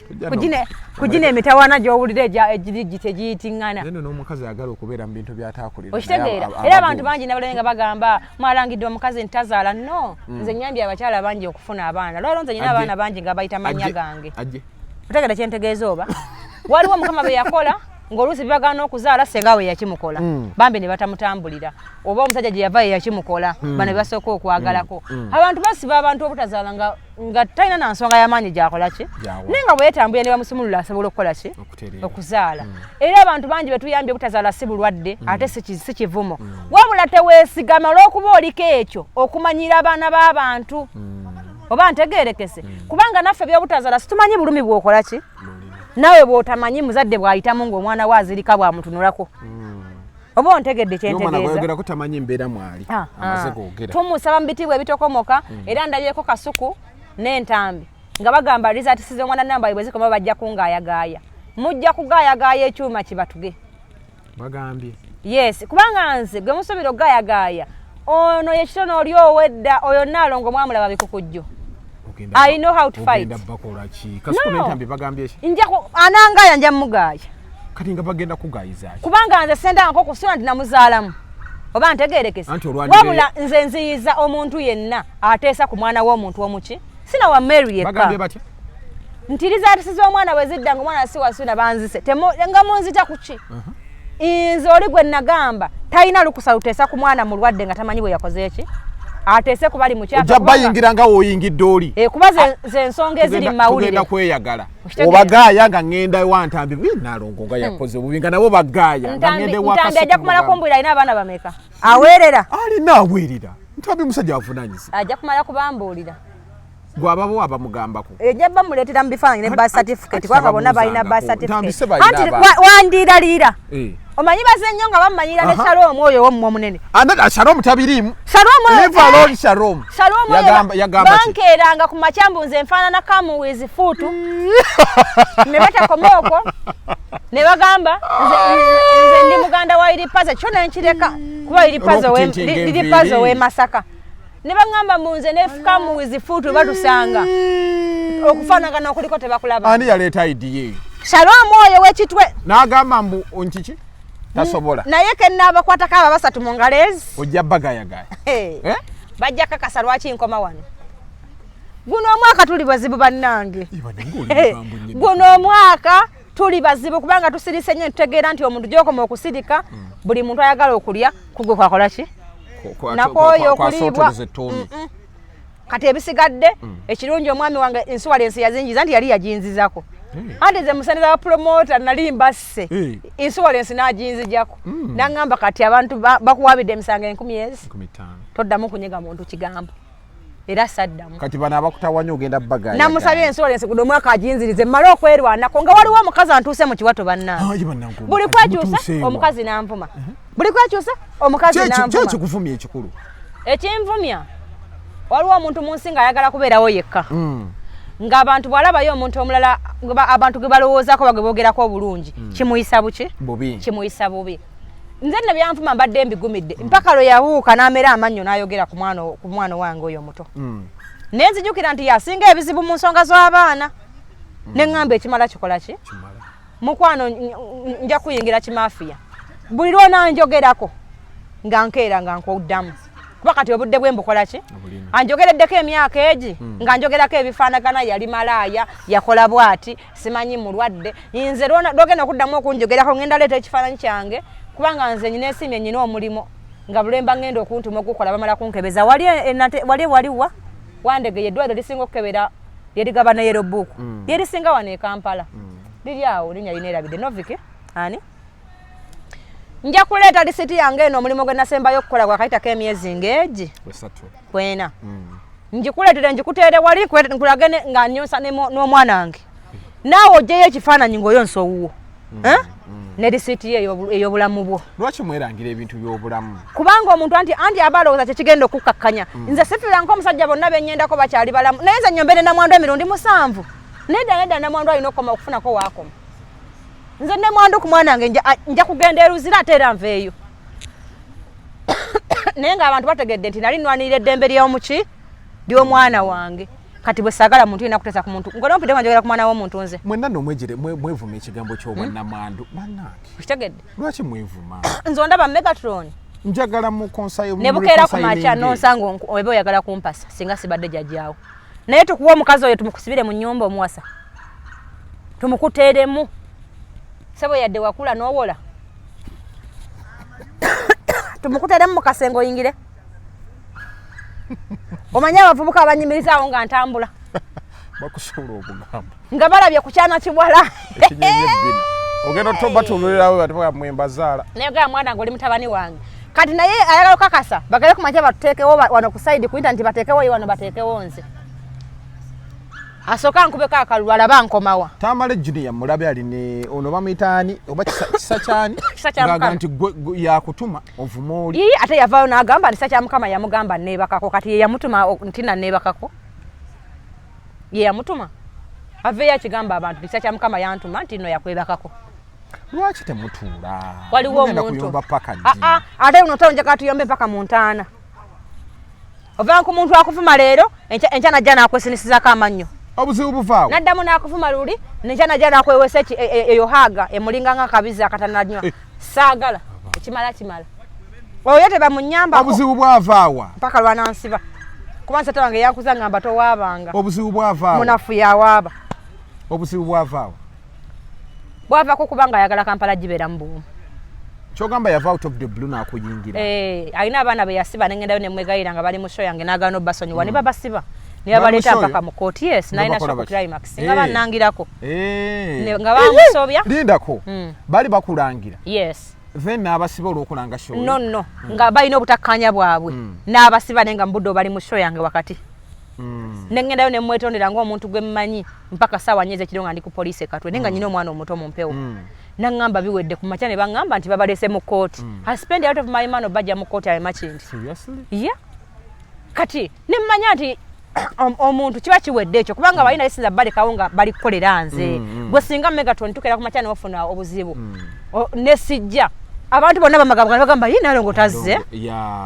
B: Kugina emitawaana gy'owulira egiri tegiyitiŋŋana.
A: Neno n'omukazi ayagala okubeera mu bintu by'ataakulira.
B: Okitegeera. Era abantu bangi nabalenge nga bagamba mwalangidde omukazi ntazaala. No. Nze nnyambye abakyala bangi okufuna abaana. Lwalo nze nyina abaana bangi nga bayita mannya gange. Otegeera kye ntegeeza oba? Waliwo Mukama bye yakola ng'oluusi bibagaana okuzaala senga we yakimukola. Bambi ne batamutambulira. Oba omusajja gye yava ye yakimukola. Bano be basooka okwagalako. Abantu basiba abantu obutazaala nga talina na nsonga y'amaanyi gy'akola ki. Naye nga bwe yeetambuye ne bamusumulula asobola okukola ki? Okuzaala. Era abantu bangi be tuyambye obutazaala si bulwadde ate si kivumo. Wabula teweesigama olw'okuba oliko ekyo okumanyira abaana b'abantu. Oba ntegeerekese. Kubanga naffe by'obutazaala situmanyi bulumi bw'okola ki? Nawe bw'otamanyi muzadde bw'ayitamu ng'omwana we azirika bw'amutunulako. Oba ontegedde kye ntegeeza.
A: Omwana bw'ayogera kutamanyi mbeera mwali. Amaze googera.
B: Tumusaba mu bitiibwa ebitokomoka era ndabyeko Kasuku n'entambi nga bagamba rizaatisiza omwana Nambwayo bwe zikoma bajja kungaayagaaya. Mujja kugaayagaaya ekyuma kibatuge.
A: Bagambye.
B: Yes, kubanga nze gwe musobiro gaya. Ono yekitono oli owedda oyo nalongo mwamulaba bikukujjo. I know how to fight.
A: Ogenda bakola ki? Kasukune ntambi bagambye ki?
B: Njako anangaya nja mugaya.
A: Kati nga bagenda kugayiza.
B: Kubanga nze senda nko kusuna ndi namuzaalamu. Oba ntegerekese. Wabula nze nziyiza omuntu yenna ateesa ku mwana w'omuntu omuki. Sina wa Mary yekka.
A: Bagambye batya?
B: Ntiriza atisiza omwana bwezidda ng'omwana si wasuna banzise. Nga munzita kuki? Inze oli gwe nagamba talina lukusa luteesa ku mwana mulwadde nga tamanyi bwe yakoze eki. Ateese ku bali mu kyapa.
A: Ojja bayingira nga woyingidde oli.
B: Kuba ze ensonga eziri mu mawulire.
A: Tugenda kweyagala. Obagaaya nga ngenda wa Ntambi nalongo nga yakoze bubi nga nabo bagaaya nga ngende wa Kasukuma.
B: Ntambi ajja kumala kumbulira alina abaana bameka. Aweerera.
A: Alina aweerera. Ntambi musajja avunanyise.
B: Ajja kumala kubambuulira.
A: Gwababo abamugambako.
B: Ejja bamuleetera mu bifaananyi ne birth certificate kwanga bonna balina birth certificate. Anti wandiiraliira. Omanyi bazenyo nga bamanyira ne Shalom oyo w'omumwe omunene.
A: Shalom tabirimu.
B: Shalom yagamba bankeeranga ku makyambu nze nfaanana kamuwizi fuutu. Ne batakomaoko ne bagamba nze ndi muganda wa Iripaza kyo nenkireka kuba Iripaza w'e Masaka. Ne bagamba munze ne kamuwizi fuutu batusanga okufaanagana okuliko tebakulaba.
A: Ani yaleeta IDA?
B: Shalom oyo w'ekitwe.
A: N'agamba mbu onkiki? Tasobola.
B: Naye kenna abakwatako aba basatu mu ngaleezi.
A: Ojja bagayagaya.
B: Bajja kakasa lwaki nkoma wano. Guno omwaka tuli bazibu bannange. Guno omwaka tuli bazibu kubanga tusirise nnyo tutegeera nti omuntu gy'okoma okusirika buli muntu ayagala okulya kugwe kwakola ki? Nakooyo okuliibwa. Kati ebisigadde ekirungi omwami wange insuwalensi yazinjiza nti yali yaginzizako. Ante ze musaniza wa promoter nalimba sse. Insurance najinzijako. Nangamba kati abantu bakuwabidde emisango 10,000. Toddamu kunyega muntu kigambo. Era saddamu.
A: Kati bana abakutawanya ogenda bagaya.
B: Namusabye insurance kudo mwaka ajinzirize mala okwerwanako nga waliwo omukazi antuuse mu kiwato banna. Buli kwekyusa omukazi nanvuma. Buli kwekyusa omukazi nanvuma.
A: Kye kikuvumya ekikulu.
B: Ekimvumya waliwo omuntu mu nsi nga ayagala kubeerawo yekka. Nga abantu bwalabayo omuntu omulala abantu ge balowoozaako bagebogerako obulungi kimuyisa buki kimuyisa bubi. Nze nno byanfuma mbadde mbigumidde mpaka lwe yabuuka n'amera amannyo n'ayogera ku mwana wange oyo omuto. Ne nzijukira nti yasinga ebizibu mu nsonga z'abaana. Ne ŋŋamba ekimala kikola ki? Mukwano nja kuyingira kimafiya. Buli lwona njogerako nga nkeera nga nkuddamu. Kuba kati obudde bwe mbukola ki? Anjogereddeko emyaka egi nga njogerako ebifaanagana yali malaaya yakola bwati simanyi mulwadde. Nze lwogenda okuddamu okunjogerako ngenda leeta ekifaananyi kyange kubanga nze nyina esimu nyina omulimo nga bulemba ngenda okuntuma okukola bamala kunkebeza waliwa wandege yeddwaliro lisinga okukebera yerigaba ne yerobuuku lyerisinga wano e Kampala liri awo linya lina erabidde Noviki ani nja kuleeta lisiti yange eno omulimu gwe nasembayo okukola gwakayitako emyezi ng'egi kwena njikuleetere njikuteere wali nkulage nga nnyosa n'omwana wange naawe ojjeyo ekifaananyi ng'oyonsa owuwo ne lisiti ey'obulamu bwo.
A: Lwaki mwerangira ebintu by'obulamu?
B: Kubanga omuntu anti abalowooza tekigenda okukkakkanya. Nze sifiira nk'omusajja bonna bennyendako bakyali balamu naye nze nnyombeere namwandu emirundi 7 nedda namwandu alina okukoma okufunako waakoma. Nze ne mwandu ku mwana wange nja kugenda eruzira ate era nveeyo. Naye ng'abantu bategedde nti nali nnwanirira eddembe ly'omuki ly'omwana wange. Kati bwe saagala muntu yina kuteesa ku muntu ng'ono mpite njogera ku mwana w'omuntu nze.
A: Mwenna nno mwevuma ekigambo ky'obwannamwandu bannange.
B: Kitegedde.
A: Lwaki mwevuma?
B: Nze ondaba Megatron.
A: Njagala mu konsayo
B: ne bukeera ku makya n'osanga oba oyagala kumpasa singa sibadde jjajjaawo. Naye tukuwa omukazi oyo tumukusibire mu nnyumba omuwasa. Tumukuteeremu. Sebo yadde wakula n'owola. Tumukuteeremu mu kasengo oyingire. Omanya abavubuka abanyimirizaawo nga ntambula.
A: Bakusobola okugamba.
B: Nga balabye ku kyana kibwala.
A: Ogenda batululirawo batwa mwembazaala.
B: Naye gaya mwana ng'oli mutabani wange. Kati naye ayagala okukakasa bagale ku makya batuteekewo wano ku sayidi ku internet bateekewo wano bateekewo nze. Asooka nkubeko akalulu alaba nkomawa.
A: Tamale Junior mulabe ali ne ono bamuyitaani oba kisa kyani ng'agamba nti yakutuma ovuma oli.
B: Yii ate yavaayo n'agamba nti kisa kya Mukama yamugamba nneebakako kati ye yamutuma nti nanneebakako. Ye yamutuma. Aveeyo akigamba abantu nti kisa kya Mukama yantuma nti nno yakwebakako.
A: lwaki temutuula
B: waliwo omuntu
A: kuyomba paka
B: ate uno tonjagala tuyombe paka mu ntaana ovanga ku muntu akuvuma leero enkya najja nakwesinisizaako amannyo
A: obuzibu buvaawo
B: naddamu nakuvuma luli nenkya najja nakwewesa eyo haaga emulinga nga kabizi akatananywa saagala ekimala oyo tebamunyambako
A: obuzibu bwavaawa
B: mpaka lwanansiba kuba nsata wange yankuza ngamba towaabanga
A: obuzibu bwavaawa
B: munafu yawaaba
A: obuzibu bwavaawa
B: bwavaako kubanga ayagala Kampala gibeera mu buumu
A: kyogamba yava out of the blue nakuyingira
B: alina abaana be yasiba nengendayo nemwegayira nga bali mu show yange nagana obasonyiwa ne babasiba ne babaleeta mpaka mu court yes nalina shock climax nga bannangirako nga bamusobya
A: lindako bali bakulangira
B: yes
A: then n'abasiba olw'okulanga show
B: no nga balina obutakkanya bwabwe n'abasiba nenga mbudde bali mu show yange wakati nengendayo nemwetondera ng'omuntu gwe mmanyi mpaka saawa nyeze ekiro nga ndi ku poliisi Katwe nenga nyina omwana omuto mu mpewo nangamba biwedde ku makya ne bangamba nti babalese mu kooti I spend out of my money bajja mu kooti amakindi yeah kati nemmanya nti omuntu kiba kiwedde ekyo kubanga balina lisinza balekawo nga balikukolera nze gwe singa Megatron tukera ku makya n'ofuna obuzibu nesijja abantu bonna bagamba yina alongo tazze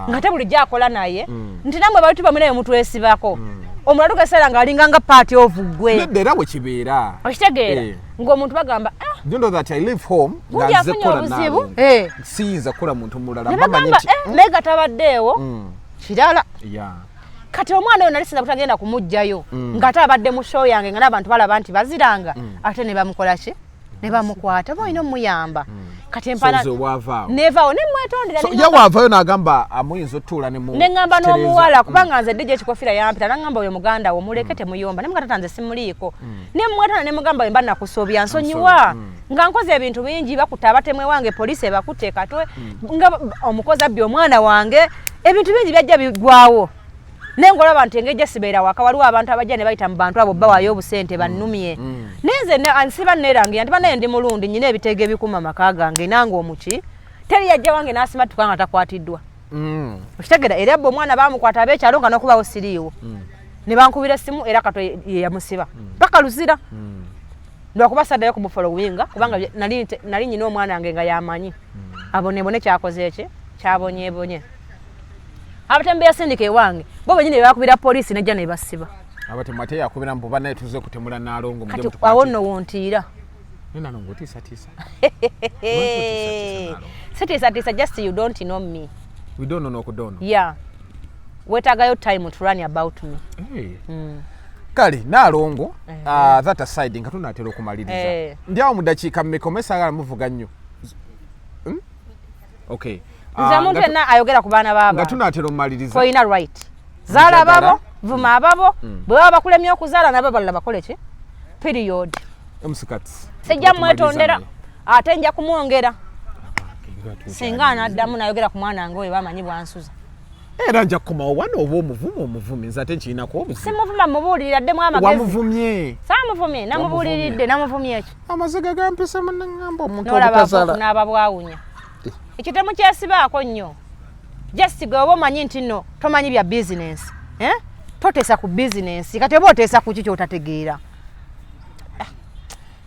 B: ngate bulijja akola naye nti namwe abantu bamwe omuntu esibako omuladu gasala nga alinga nga party of gwe
A: nedera we kibeera
B: okitegeera ng'omuntu bagamba
A: you know that I live home
B: ngaze kola nawe
A: siza kola muntu mulala
B: mbamanye nti mega tabaddeewo kirala kati omwana oyo nalisinza kutagenda kumujjayo ngate abadde mu show yange nga n'abantu balaba nti baziranga ate ne bamukola ki ne bamukwata boyina omuyamba kati empala nevaawo nemwetondera
A: yawavayo n'agamba amuyinza otuula
B: neŋŋamba n'omuwala kubanga nze ddijja ekikofira yampita naŋŋamba oyo muganda wo muleke temuyomba ne muganda tanze simuliiko nemwetona ne mugamba we mba nakusobya nsonyiwa nga nkoze ebintu bingi bakutta abatemwe wange poliisi ebakutte Katwe nga omukozi abbye omwana wange ebintu bingi byajja bigwawo nengolaba nti engejja sibeera waka waliwo abantu abajja ne bayita mu bantu abo bawaayo obusente bannumye nenze ansiba neerangira nti banaye ndi mulundi nyina ebiteege ebikuma maka gange nange omuki teri yajja wange n'asimatuka nga takwatiddwa okitegeera era abba omwana baamukwata ab'ekyalo nga n'okubawo siriiwo ne bankubira essimu era Katwe ye yamusiba paka luzira lwakuba saddayo ku Buffalo Wing kubanga nali nyina omwana wange nga yamanyi abonebone kyakoze eki kyabonyeebonye abatembe yasindika ewange bo benyine bakubira poliisi nejja ne basiba
A: abatembe ate yakubira mbuba naye tuze kutemula Nalongo
B: mujje mutukwate awo nno wontiira
A: Nalongo tiisa
B: tiisa just you don't know me
A: we don't know nokudono
B: yeah wetagayo time to run about me
A: kale Nalongo that aside nga tunatera okumaliriza ndiawo mu dakiika mmeka omesagala muvuga nnyo okay
B: nze muntu yenna ayogera ku baana baaba
A: nga tunatera omumaliriza
B: koyina right zaala babo vuma ababo bwe baba bakulemya okuzaala nabo balala bakole ki period
A: omusikati
B: sijja mwetondera ate nja kumwongera singa anaddamu nayogera ku mwana wange oyo bamanyi bwansuza
A: era nja kukomawo wano oba omuvumi nze ate nkirinako obuzibu
B: simuvuma mubuulirira ddemu amagezi
A: wamuvumye
B: saamuvumye namubuuliridde namuvumye ekyo
A: amaziga gampisa munangamba omuntu
B: obutazaala n'aba bwawunya ekitemu kyesibaako nnyo just gwe oba omanyi nti nno tomanyi bya bizinensi toteesa ku bizinensi kati oba oteesa ku ki kyotategeera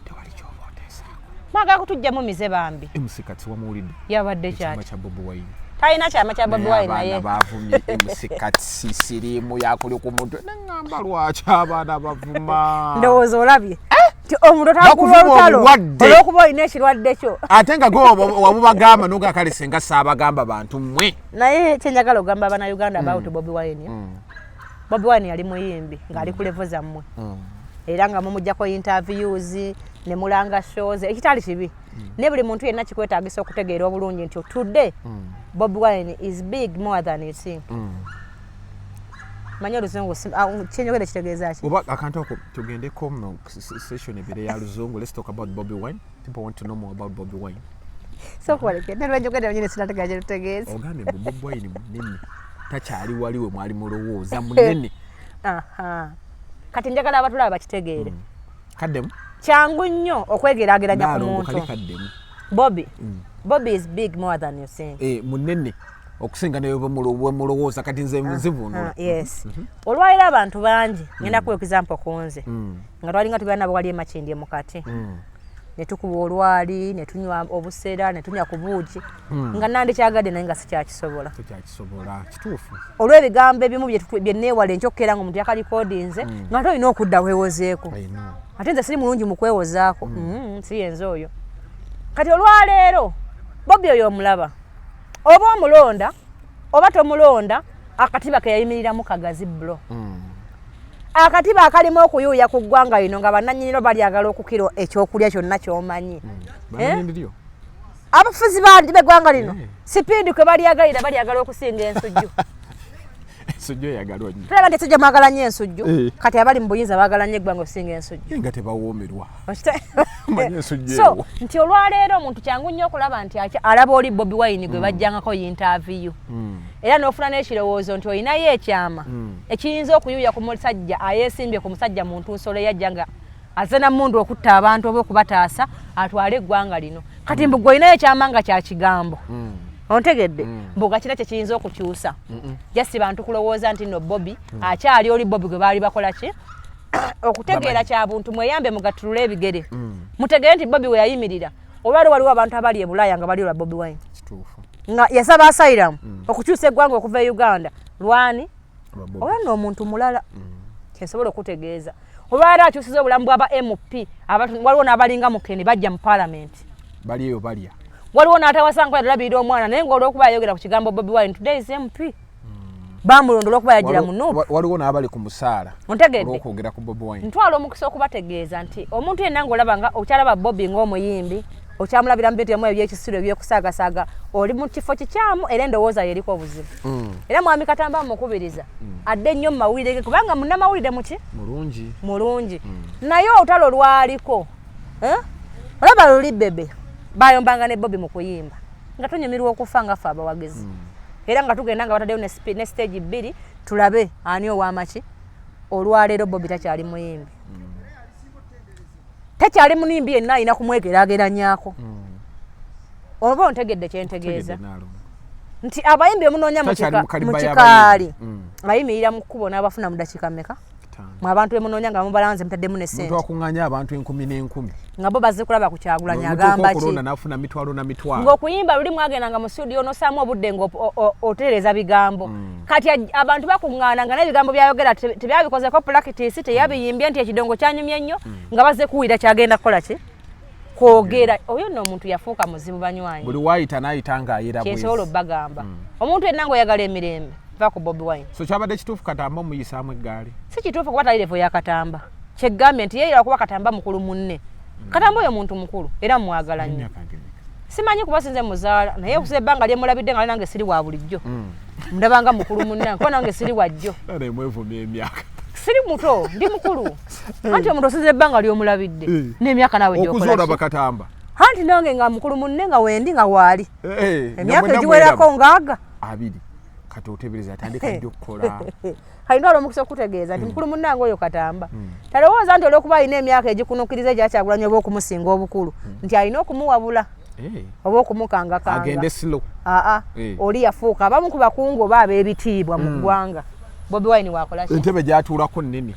A: tewali kyoba oteesaako
B: mwagala kutujjamu mize bambi
A: emusikati wamuwulidde
B: yabadde kyati
A: kya Bobi Wine
B: talina kyama kya Bobi Wine naye
A: bavumye emusikati sisirimu yakuli ku muntu neŋŋamba lwaki abaana bavuma
B: ndowooza olabye omuntu takula olutalo olwokuba olina ekirwadde kyo
A: ate nga gwe wabubagamba nogakale senga saabagamba bantu mmwe
B: naye kyenjagala ogamba Abannayuganda about Bobi Wine Bobi Wine yali muyimbi ng'ali ku levo zammwe era nga mumuggyako interviews ne mulanga shows ekitali kibi ne buli muntu yenna kikwetaagisa okutegeera obulungi nti today Bobi Wine is big more than you think manya oluzungu kyenyogera kitegeeza ki
A: oba akantu ako tugendeko muno session ebire ya luzungu let's talk about Bobi Wine people want to know more about Bobi Wine
B: so kwaleke nalwa njogera nyine sinategeeza tutegeeza
A: ogambe Bobi Wine munene takyali waliwe mwali mulowooza munene
B: kati njagala abatulaba bakitegeere
A: kaddemu
B: kyangu nnyo okwegeraageranya ku muntu Bobby is big more than you think
A: munene okusinga nayo mulowooza kati nze nzivunula
B: yes olwaliro abantu bangi ngenda ku example ku nze nga twalinga tubeera nabo wali emakindi mukati ne tukuba olwali ne tunywa obusera ne tunywa ku buugi nga nandikyagadde naye nga sikyakisobola
A: kituufu
B: olw'ebigambo ebimu bye neewala enkyokera nga omuntu yakalikodinze nga ate olina okudda weewozeeko ate nze siri mulungi mu kwewozaako siyenze oyo kati olwaleero Bobby oyo omulaba oba omulonda oba tomulonda akatiba ke yayimiriramu kagazi blo akatiba akalimu okuyuuya ku ggwanga lino nga bannannyiniro balyagala okukiro ekyokulya kyonna kyomanyi abafuzi bandi b'eggwanga lino sipindi kwe balyagala okusinga ensujju
A: ensujju eyagalwa nnyo
B: tulaba nti ensujju mwagala nnyo ensujju kati abali mu buyinza baagala nnyo eggwanga okusinga ensujju
A: nga tebawoomerwa
B: so nti olwaleero omuntu kyangu nnyo okulaba nti alaba oli Bobi Wine gwe bajjangako yintaviyu era n'ofuna n'ekirowoozo nti olinayo ekyama ekiyinza okuyuuya ku musajja ayeesimbye ku musajja muntu nsolo yajja nga azze nammundu okutta abantu oba okubataasa atwale eggwanga lino kati mbu gwe olinayo ekyama nga kya kigambo ontegedde mbuga kina kyekiyinza okukyusa jasi bantu kulowooza nti no Bobi akyali oli Bobi gwe baali bakola ki okutegeera kya buntu mweyambe mugattulula ebigere mutegeere nti Bobi we yayimirira olwaliwo waliwo abantu abali e Bulaaya nga bali olwa Bobi Wine nga yasaba asylum okukyusa eggwanga okuva e Uganda lwani oba nno omuntu mulala kyensobola okutegeeza olwaleero akyusiza obulamu bw'aba MP waliwo n'abalinga Mukeni bajja mu Parliament
A: bali eyo balya
B: waliwo n'atawasanga yalabirira omwana naye ng'olwokuba yayogera ku kigambo Bobi Wine today is MP bamulonda olwokuba yagira mu Nuupu
A: waliwo n'abali ku musaala olw'okwogera ku Bobi Wine
B: ntwala omukisa okubategeeza nti omuntu yenna ng'olaba nga okyalaba Bobi ng'omuyimbi okyamulabiramu bintu yamu ebyekisiro ebyokusaagasaaga oli mu kifo kikyamu era endowooza yeriko obuzibu era mwami Katamba mukubiriza adde nnyo mu mawulire ge kubanga munnamawulire muki mulungi naye olutalo lwaliko olaba luli bebe bayombanga ne Bobi mu kuyimba nga tonyumirwa okufa nga ffe abawagezi era nga tugenda nga bataddeyo ne stage 2 tulabe ani ow'amaki olwaleero Bobi takyali muyimbi takyali munimbi yenna alina kumwegeraageranyaako oba ontegedde kyentegeeza nti abayimbi omunoonya mu kikaali ayimirira mu kkubo n'abafuna mu dakiika mmeka mu abantu bemunoonya nga mubalanze mutaddemu ne ssente
A: akuŋŋanya abantu 10,000
B: nga bo bazze kulaba ku Kyagulanyi agamba ki
A: n'afuna mitwalo na mitwalo
B: ng'okuyimba luli mwagendanga mu studio n'osaamu obudde ng'otereeza bigambo kati abantu bakuŋŋaana nga n'ebigambo byayogera tebyabikozeko practice teyabiyimbye nti ekidongo kyanyumye nnyo nga bazze kuwulira kyagenda kukola ki kwogera oyo nno omuntu yafuuka muzibu banywanyi
A: buli waayita n'ayita ng'ayera bwezi
B: kyensobola obbagamba omuntu yenna ng'oyagala emirembe ku Bobi Wine
A: so kyabadde kituufu Katamba omuyisaamu eggaali
B: si kituufu kuba tali levo ya Katamba kyeggambye nti yeeyira kuba Katamba mukulu munne Katamba oyo muntu mukulu era mwagala nnyo simanyi kuba sinze muzaala naye okusa ebbanga lyemulabidde nga nange siri wa bulijjo ndabanga mukulu munne kuba nange siri wajjo
A: mwevumya emyaka
B: siri muto ndi mukulu anti omuntu osinze ebbanga lyomulabidde n'emyaka nawe
A: okuzola bakatamba
B: anti nange nga mukulu munne nga wendi nga waali emyaka egiwerako ngaaga
A: 2 kati otebereza atandika nnyo okukola
B: kalina olw'omukisa okutegeeza nti mukulu munnange oyo Katamba talowooza nti olw'okuba alina emyaka egikunuukiriza egya Kyagulanyi oba okumusinga obukulu nti alina okumuwabula oba okumukangakanga
A: agende silo
B: oli yafuuka abamu ku bakungu oba ab'ebitiibwa mu ggwanga Bobi Wine waakola ki
A: entebe gy'atuulako nnene